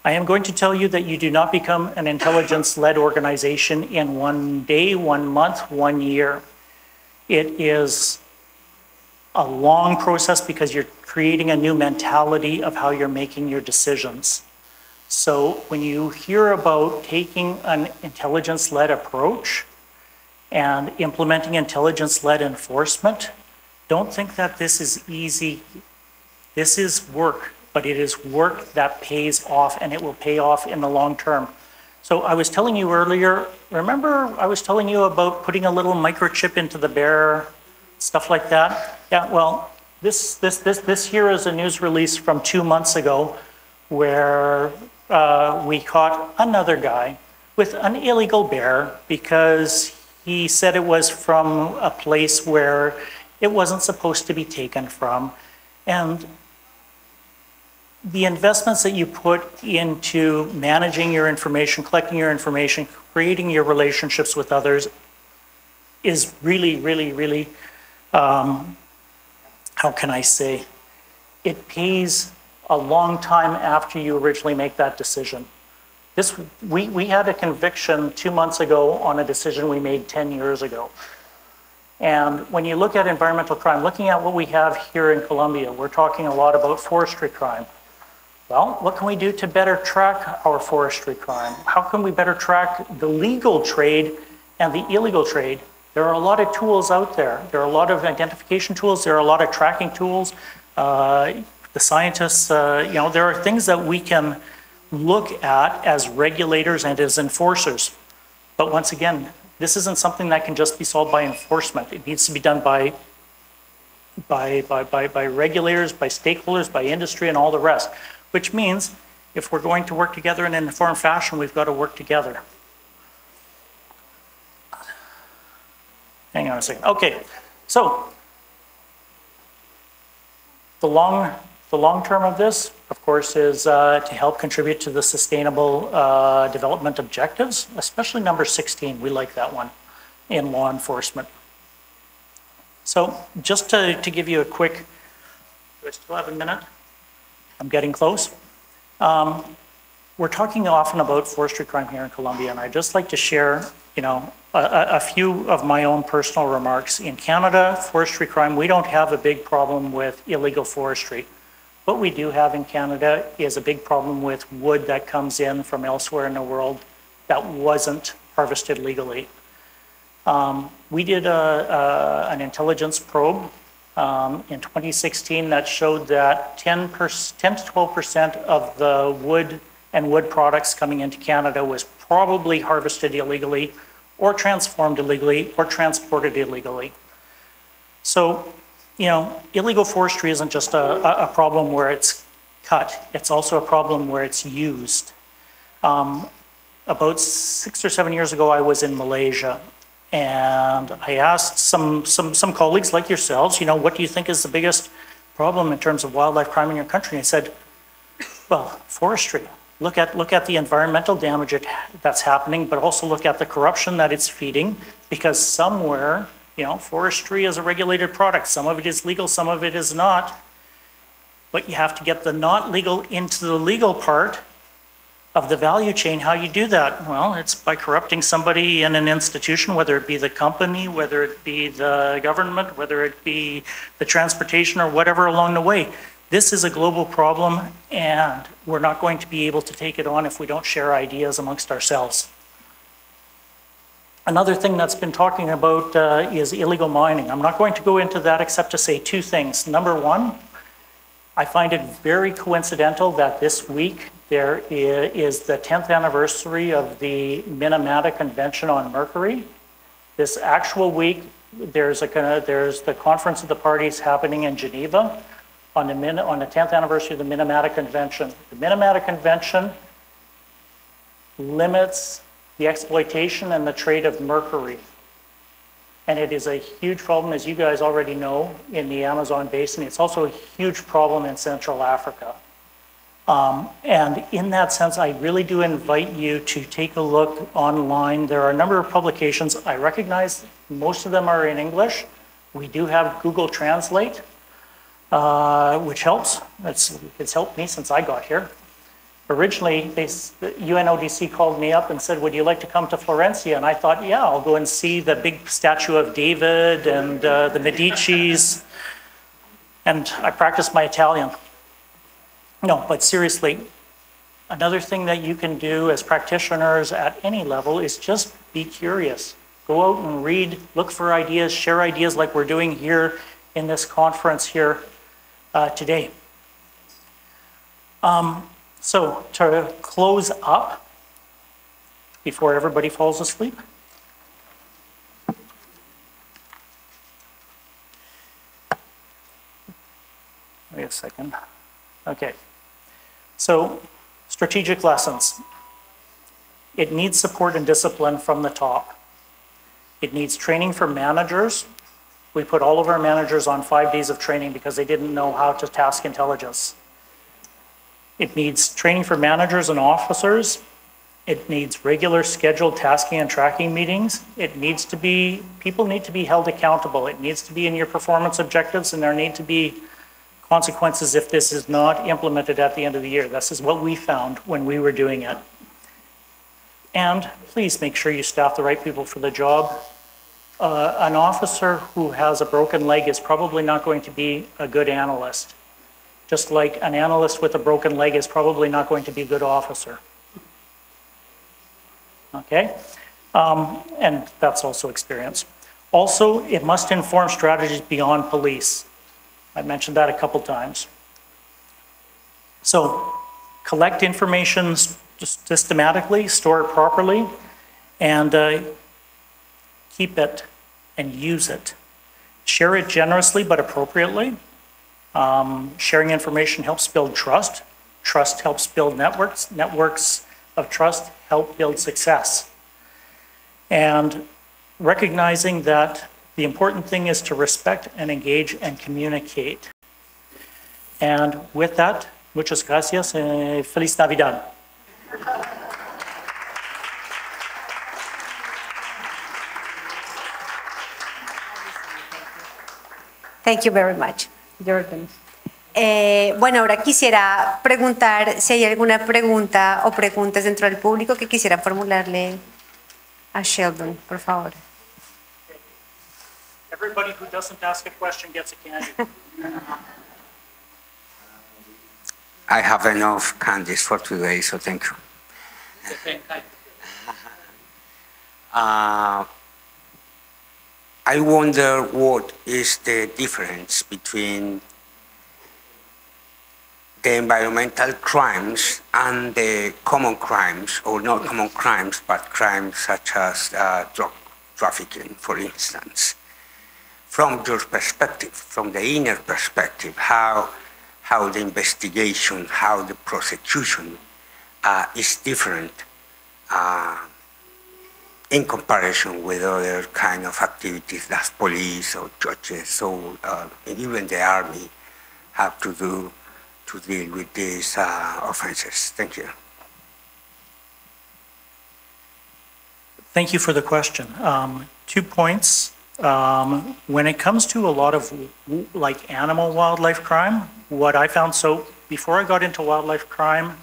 I am going to tell you that you do not become an intelligence-led organization in 1 day, 1 month, 1 year. It is a long process because you're creating a new mentality of how you're making your decisions. So when you hear about taking an intelligence-led approach and implementing intelligence-led enforcement, don't think that this is easy. This is work, but it is work that pays off, and it will pay off in the long term. So I was telling you earlier, remember I was telling you about putting a little microchip into the bear, stuff like that? Yeah, well, this here is a news release from 2 months ago where we caught another guy with an illegal bear because he said it was from a place where it wasn't supposed to be taken from. And the investments that you put into managing your information, collecting your information, creating your relationships with others is really, really, really, how can I say, it pays a long time after you originally make that decision. We had a conviction 2 months ago on a decision we made 10 years ago. And when you look at environmental crime, looking at what we have here in Colombia, we're talking a lot about forestry crime. Well, what can we do to better track our forestry crime? How can we better track the legal trade and the illegal trade? There are a lot of tools out there. There are a lot of identification tools. There are a lot of tracking tools. The scientists, there are things that we can look at as regulators and as enforcers. But once again, this isn't something that can just be solved by enforcement. It needs to be done by regulators, by stakeholders, by industry, and all the rest. Which means if we're going to work together in an informed fashion, we've got to work together. Hang on a second. Okay, so the long term of this, of course, is to help contribute to the sustainable development objectives, especially number 16. We like that one in law enforcement. So just to give you a quick, do I still have a minute? I'm getting close. We're talking often about forestry crime here in Colombia, and I'd just like to share, a few of my own personal remarks. In Canada, forestry crime, we don't have a big problem with illegal forestry. What we do have in Canada is a big problem with wood that comes in from elsewhere in the world that wasn't harvested legally. We did an intelligence probe in 2016 that showed that 10 to 12% of the wood and wood products coming into Canada was probably harvested illegally or transformed illegally or transported illegally. So, illegal forestry isn't just a problem where it's cut, it's also a problem where it's used. About 6 or 7 years ago, I was in Malaysia, and I asked some colleagues like yourselves, what do you think is the biggest problem in terms of wildlife crime in your country? And I said, well, forestry. look at the environmental damage that's happening, but also look at the corruption that it's feeding, because somewhere, you know, forestry is a regulated product. Some of it is legal, some of it is not. But you have to get the not legal into the legal part of the value chain. How you do that? Well, it's by corrupting somebody in an institution, whether it be the company, whether it be the government, whether it be the transportation or whatever along the way. This is a global problem, and we're not going to be able to take it on if we don't share ideas amongst ourselves. Another thing that's been talking about is illegal mining. I'm not going to go into that except to say two things. Number one, I find it very coincidental that this week there is the 10th anniversary of the Minamata Convention on Mercury. This actual week, there's the Conference of the Parties happening in Geneva on the 10th anniversary of the Minamata Convention. The Minamata Convention limits the exploitation and the trade of mercury. And it is a huge problem, as you guys already know, in the Amazon basin. It's also a huge problem in Central Africa. And in that sense, I really do invite you to take a look online. There are a number of publications. I recognize most of them are in English. We do have Google Translate, which helps. It's helped me since I got here. Originally, UNODC called me up and said, would you like to come to Florencia? And I thought, yeah, I'll go and see the big statue of David and the Medicis. And I practiced my Italian. No, but seriously, another thing that you can do as practitioners at any level is just be curious. Go out and read, look for ideas, share ideas like we're doing here in this conference here today. So to close up, before everybody falls asleep, wait a second. Okay, so strategic lessons. It needs support and discipline from the top. It needs training for managers. We put all of our managers on 5 days of training because they didn't know how to task intelligence. It needs training for managers and officers. It needs regular scheduled tasking and tracking meetings. People need to be held accountable. It needs to be in your performance objectives, and there need to be consequences if this is not implemented at the end of the year. This is what we found when we were doing it. And please make sure you staff the right people for the job. An officer who has a broken leg is probably not going to be a good analyst. Just like an analyst with a broken leg is probably not going to be a good officer. Okay? And that's also experience. Also, it must inform strategies beyond police. I mentioned that a couple times. So, collect information systematically, store it properly, and keep it and use it. Share it generously but appropriately. Sharing information helps build trust. Trust helps build networks. Networks of trust help build success. And recognizing that the important thing is to respect and engage and communicate. And with that, muchas gracias y Feliz Navidad. Thank you very much, Jordan. Bueno, ahora quisiera preguntar si hay alguna pregunta o preguntas dentro del público que quisiera formularle a Sheldon, por favor. Everybody who doesn't ask a question gets a candy. I have enough candies for today, so thank you. I wonder what is the difference between the environmental crimes and the common crimes, or not common crimes, but crimes such as drug trafficking, for instance. From your perspective, from the inner perspective, how the investigation, how the prosecution is different in comparison with other kind of activities that police or judges or even the army have to do to deal with these offenses. Thank you. Thank you for the question. 2 points. When it comes to a lot of like animal wildlife crime, what I found, so before I got into wildlife crime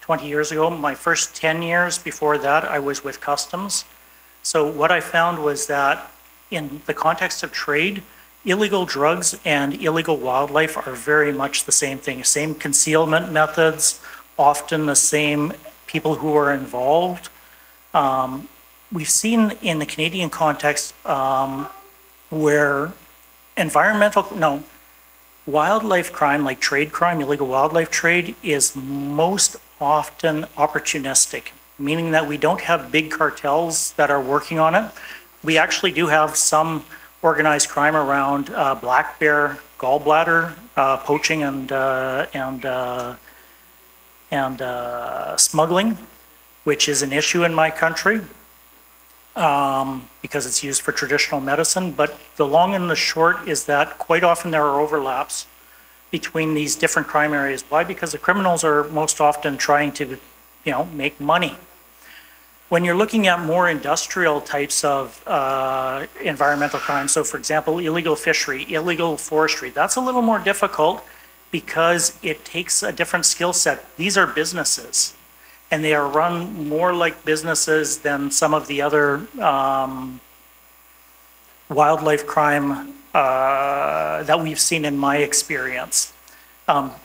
20 years ago, my first 10 years before that, I was with customs. So what I found was that in the context of trade, illegal drugs and illegal wildlife are very much the same thing, same concealment methods, often the same people who are involved. We've seen in the Canadian context where wildlife crime, like trade crime, illegal wildlife trade, is most often opportunistic, meaning that we don't have big cartels that are working on it. We actually do have some organized crime around black bear gallbladder poaching and smuggling, which is an issue in my country because it's used for traditional medicine. But the long and the short is that quite often there are overlaps between these different crime areas. Why? Because the criminals are most often trying to, make money. When you're looking at more industrial types of environmental crime, so for example, illegal fishery, illegal forestry, that's a little more difficult because it takes a different skill set. These are businesses, and they are run more like businesses than some of the other wildlife crime that we've seen in my experience.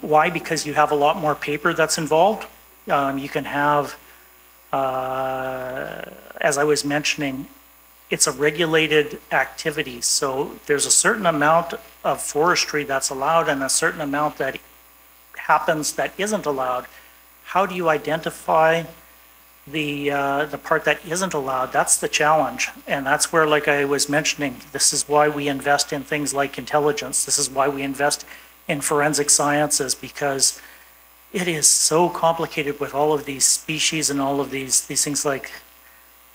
Why? Because you have a lot more paper that's involved. You can have, as I was mentioning, it's a regulated activity. So there's a certain amount of forestry that's allowed and a certain amount that happens that isn't allowed. How do you identify the part that isn't allowed? That's the challenge. And that's where, like I was mentioning, this is why we invest in things like intelligence. This is why we invest in forensic sciences, because it is so complicated with all of these species and all of these things like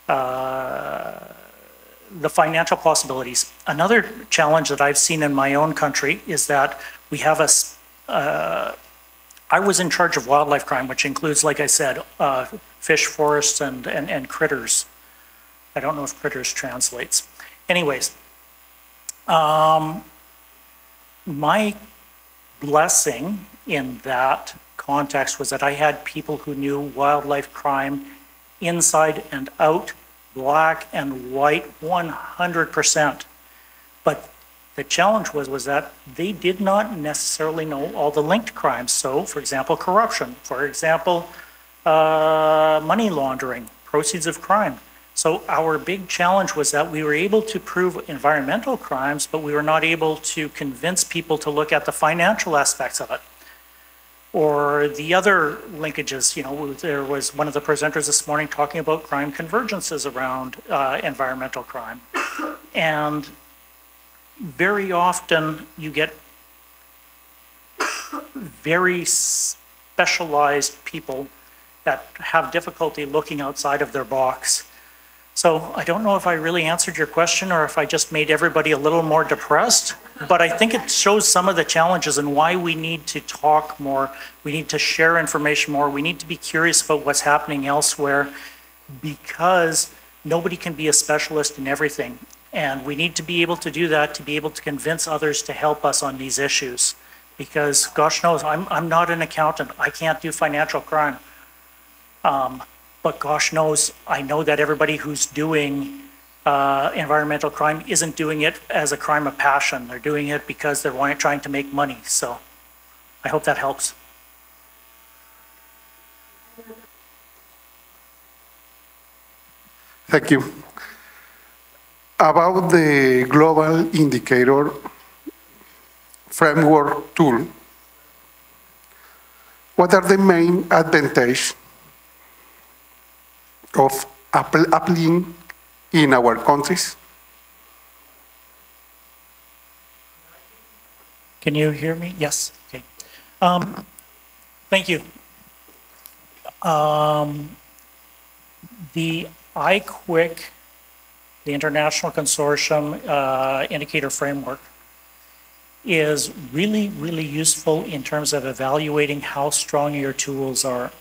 the financial possibilities. Another challenge that I've seen in my own country is that we have I was in charge of wildlife crime, which includes, like I said, fish, forests, and critters. I don't know if critters translates. Anyways, my blessing in that context was that I had people who knew wildlife crime inside and out, black and white, 100%. But the challenge was that they did not necessarily know all the linked crimes. So, for example, corruption, for example, money laundering, proceeds of crime. So our big challenge was that we were able to prove environmental crimes, but we were not able to convince people to look at the financial aspects of it. Or the other linkages, there was one of the presenters this morning talking about crime convergences around environmental crime. And very often you get very specialized people that have difficulty looking outside of their box. So I don't know if I really answered your question or if I just made everybody a little more depressed, but I think it shows some of the challenges and why we need to talk more. We need to share information more. We need to be curious about what's happening elsewhere, because nobody can be a specialist in everything. And we need to be able to do that, to be able to convince others to help us on these issues. Because gosh knows, I'm not an accountant. I can't do financial crime. But gosh knows, I know that everybody who's doing environmental crime isn't doing it as a crime of passion. They're doing it because they're trying to make money. So I hope that helps. Thank you. About the global indicator framework tool, what are the main advantages of applying in our countries? Can you hear me? Yes. Okay. Thank you. The IQUIC, the International Consortium Indicator Framework, is really, really useful in terms of evaluating how strong your tools are.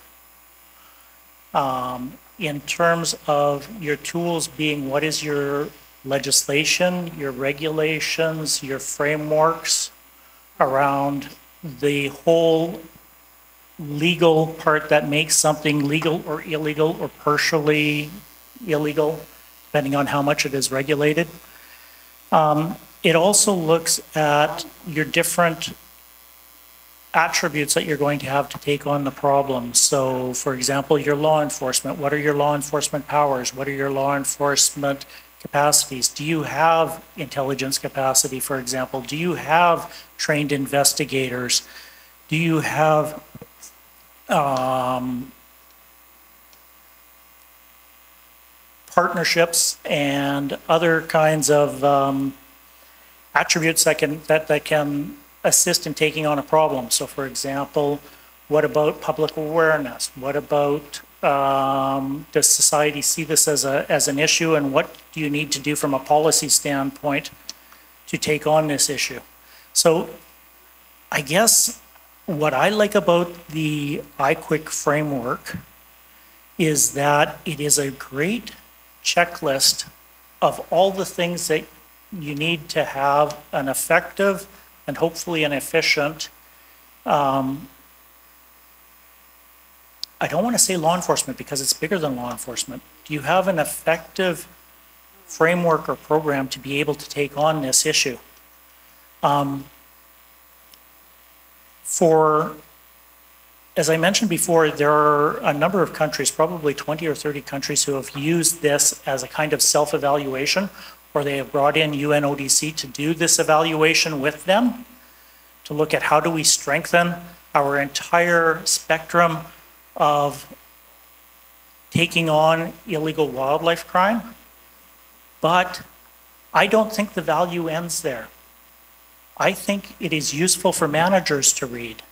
in terms of your tools being what is your legislation, your regulations, your frameworks around the whole legal part that makes something legal or illegal or partially illegal, depending on how much it is regulated. It also looks at your different attributes that you're going to have to take on the problem. So, for example, your law enforcement. What are your law enforcement powers? What are your law enforcement capacities? Do you have intelligence capacity, for example? Do you have trained investigators? Do you have partnerships and other kinds of attributes that can assist in taking on a problem? So, for example, what about public awareness? What about does society see this as an issue, and what do you need to do from a policy standpoint to take on this issue? So, I guess what I like about the iQuick framework is that it is a great checklist of all the things that you need to have an effective and hopefully an efficient, I don't want to say law enforcement because it's bigger than law enforcement. Do you have an effective framework or program to be able to take on this issue? As I mentioned before, there are a number of countries, probably 20 or 30 countries, who have used this as a kind of self-evaluation, or they have brought in UNODC to do this evaluation with them, to look at how do we strengthen our entire spectrum of taking on illegal wildlife crime. But I don't think the value ends there. I think it is useful for managers to read.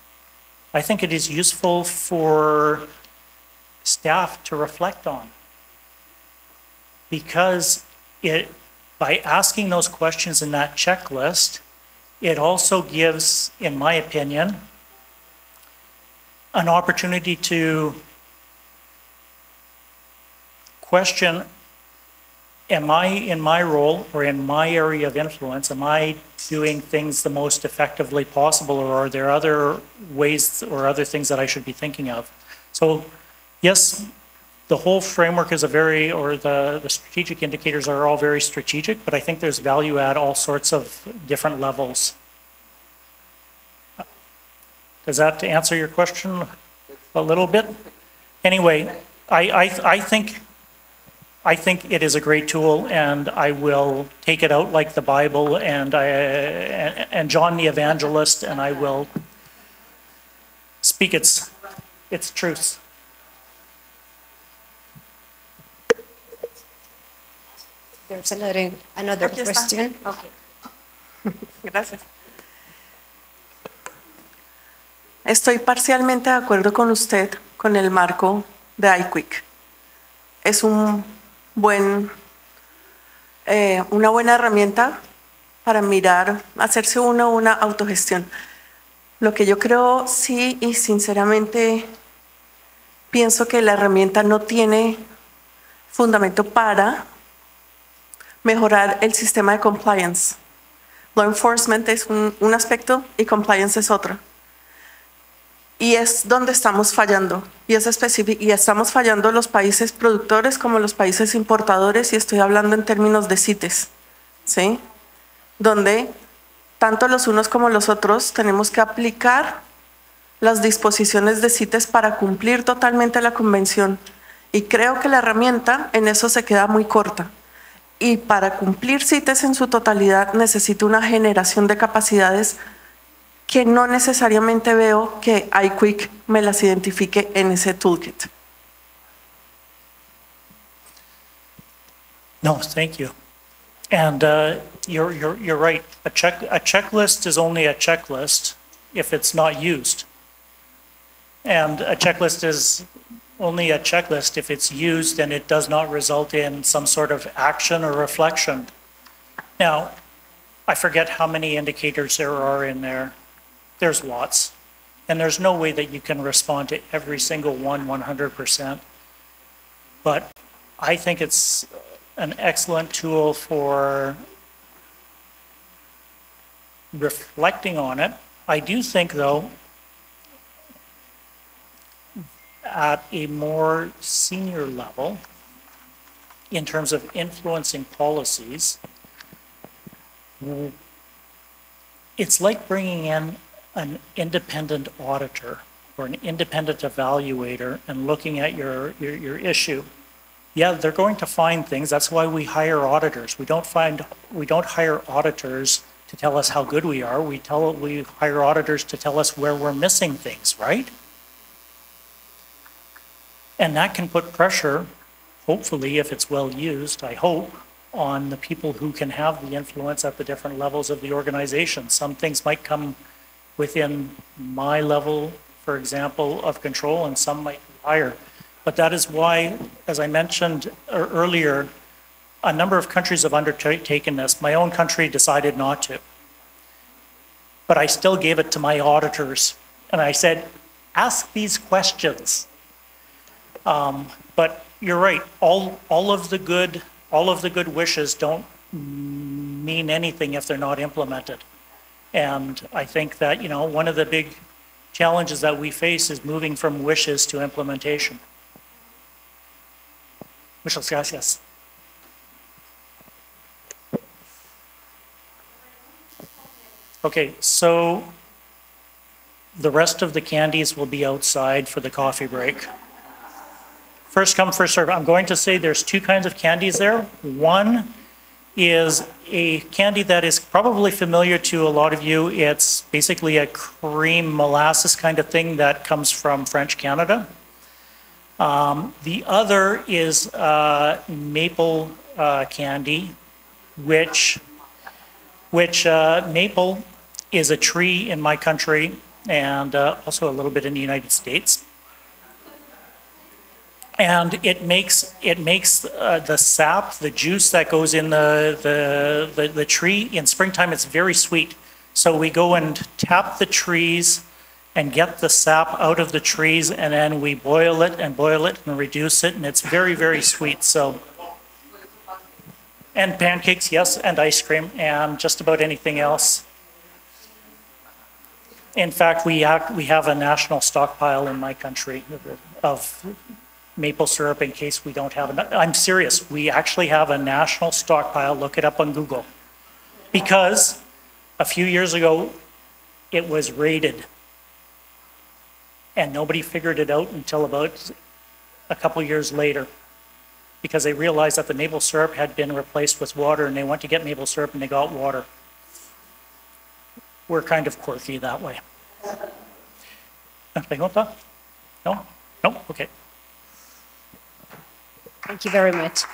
I think it is useful for staff to reflect on. Because by asking those questions in that checklist, it also gives, in my opinion, an opportunity to question, am I, in my role or in my area of influence, am I doing things the most effectively possible, or are there other ways or other things that I should be thinking of? So yes, the whole framework is the strategic indicators are all very strategic, but I think there's value at all sorts of different levels. Does that answer your question a little bit? Anyway, I think it is a great tool, and I will take it out like the Bible and John the Evangelist, and I will speak its truths. There's another question. Okay. Gracias. Estoy parcialmente de acuerdo con usted con el marco de iQuick. Es una buena herramienta para mirar, hacerse una autogestión. Lo que yo creo, sí, y sinceramente pienso que la herramienta no tiene fundamento para mejorar el sistema de compliance. Law enforcement es un aspecto y compliance es otro. Y es donde estamos fallando. Y estamos fallando los países productores como los países importadores, y estoy hablando en términos de CITES, ¿sí? Donde tanto los unos como los otros tenemos que aplicar las disposiciones de CITES para cumplir totalmente la convención. Y creo que la herramienta en eso se queda muy corta. Y para cumplir CITES en su totalidad necesito una generación de capacidades que no necesariamente veo que iQuick me las identifique en ese toolkit. No, thank you. And you're right. A checklist is only a checklist if it's not used. And a checklist is only a checklist if it's used and it does not result in some sort of action or reflection. Now, I forget how many indicators there are in there. There's lots. And there's no way that you can respond to every single one 100%. But I think it's an excellent tool for reflecting on it. I do think, though, at a more senior level, in terms of influencing policies, it's like bringing in an independent auditor or an independent evaluator and looking at your issue. Yeah, they're going to find things. That's why we hire auditors. We don't hire auditors to tell us how good we are. We hire auditors to tell us where we're missing things, right? And that can put pressure, hopefully, if it's well used, I hope, on the people who can have the influence at the different levels of the organization. Some things might come within my level, for example, of control, and some might be higher. But that is why, as I mentioned earlier, a number of countries have undertaken this. My own country decided not to. But I still gave it to my auditors. And I said, ask these questions. But you're right, all of the good wishes don't mean anything if they're not implemented. And I think that, you know, one of the big challenges that we face is moving from wishes to implementation. Muchas gracias. Okay, so the rest of the candies will be outside for the coffee break. First come, first serve. I'm going to say there's two kinds of candies there. One is a candy that is probably familiar to a lot of you. It's basically a cream molasses kind of thing that comes from French Canada. The other is maple candy, which maple is a tree in my country and also a little bit in the United States. And it makes the sap, the juice that goes in the tree, in springtime it's very sweet. So we go and tap the trees and get the sap out of the trees, and then we boil it and reduce it, and it's very, very sweet. So, and pancakes, yes, and ice cream, and just about anything else. In fact, we have a national stockpile in my country of maple syrup in case we don't have enough. I'm serious, we actually have a national stockpile, look it up on Google. Because a few years ago, it was raided. And nobody figured it out until about a couple years later. Because they realized that the maple syrup had been replaced with water, and they went to get maple syrup and they got water. We're kind of quirky that way. No? No? Okay. Thank you very much.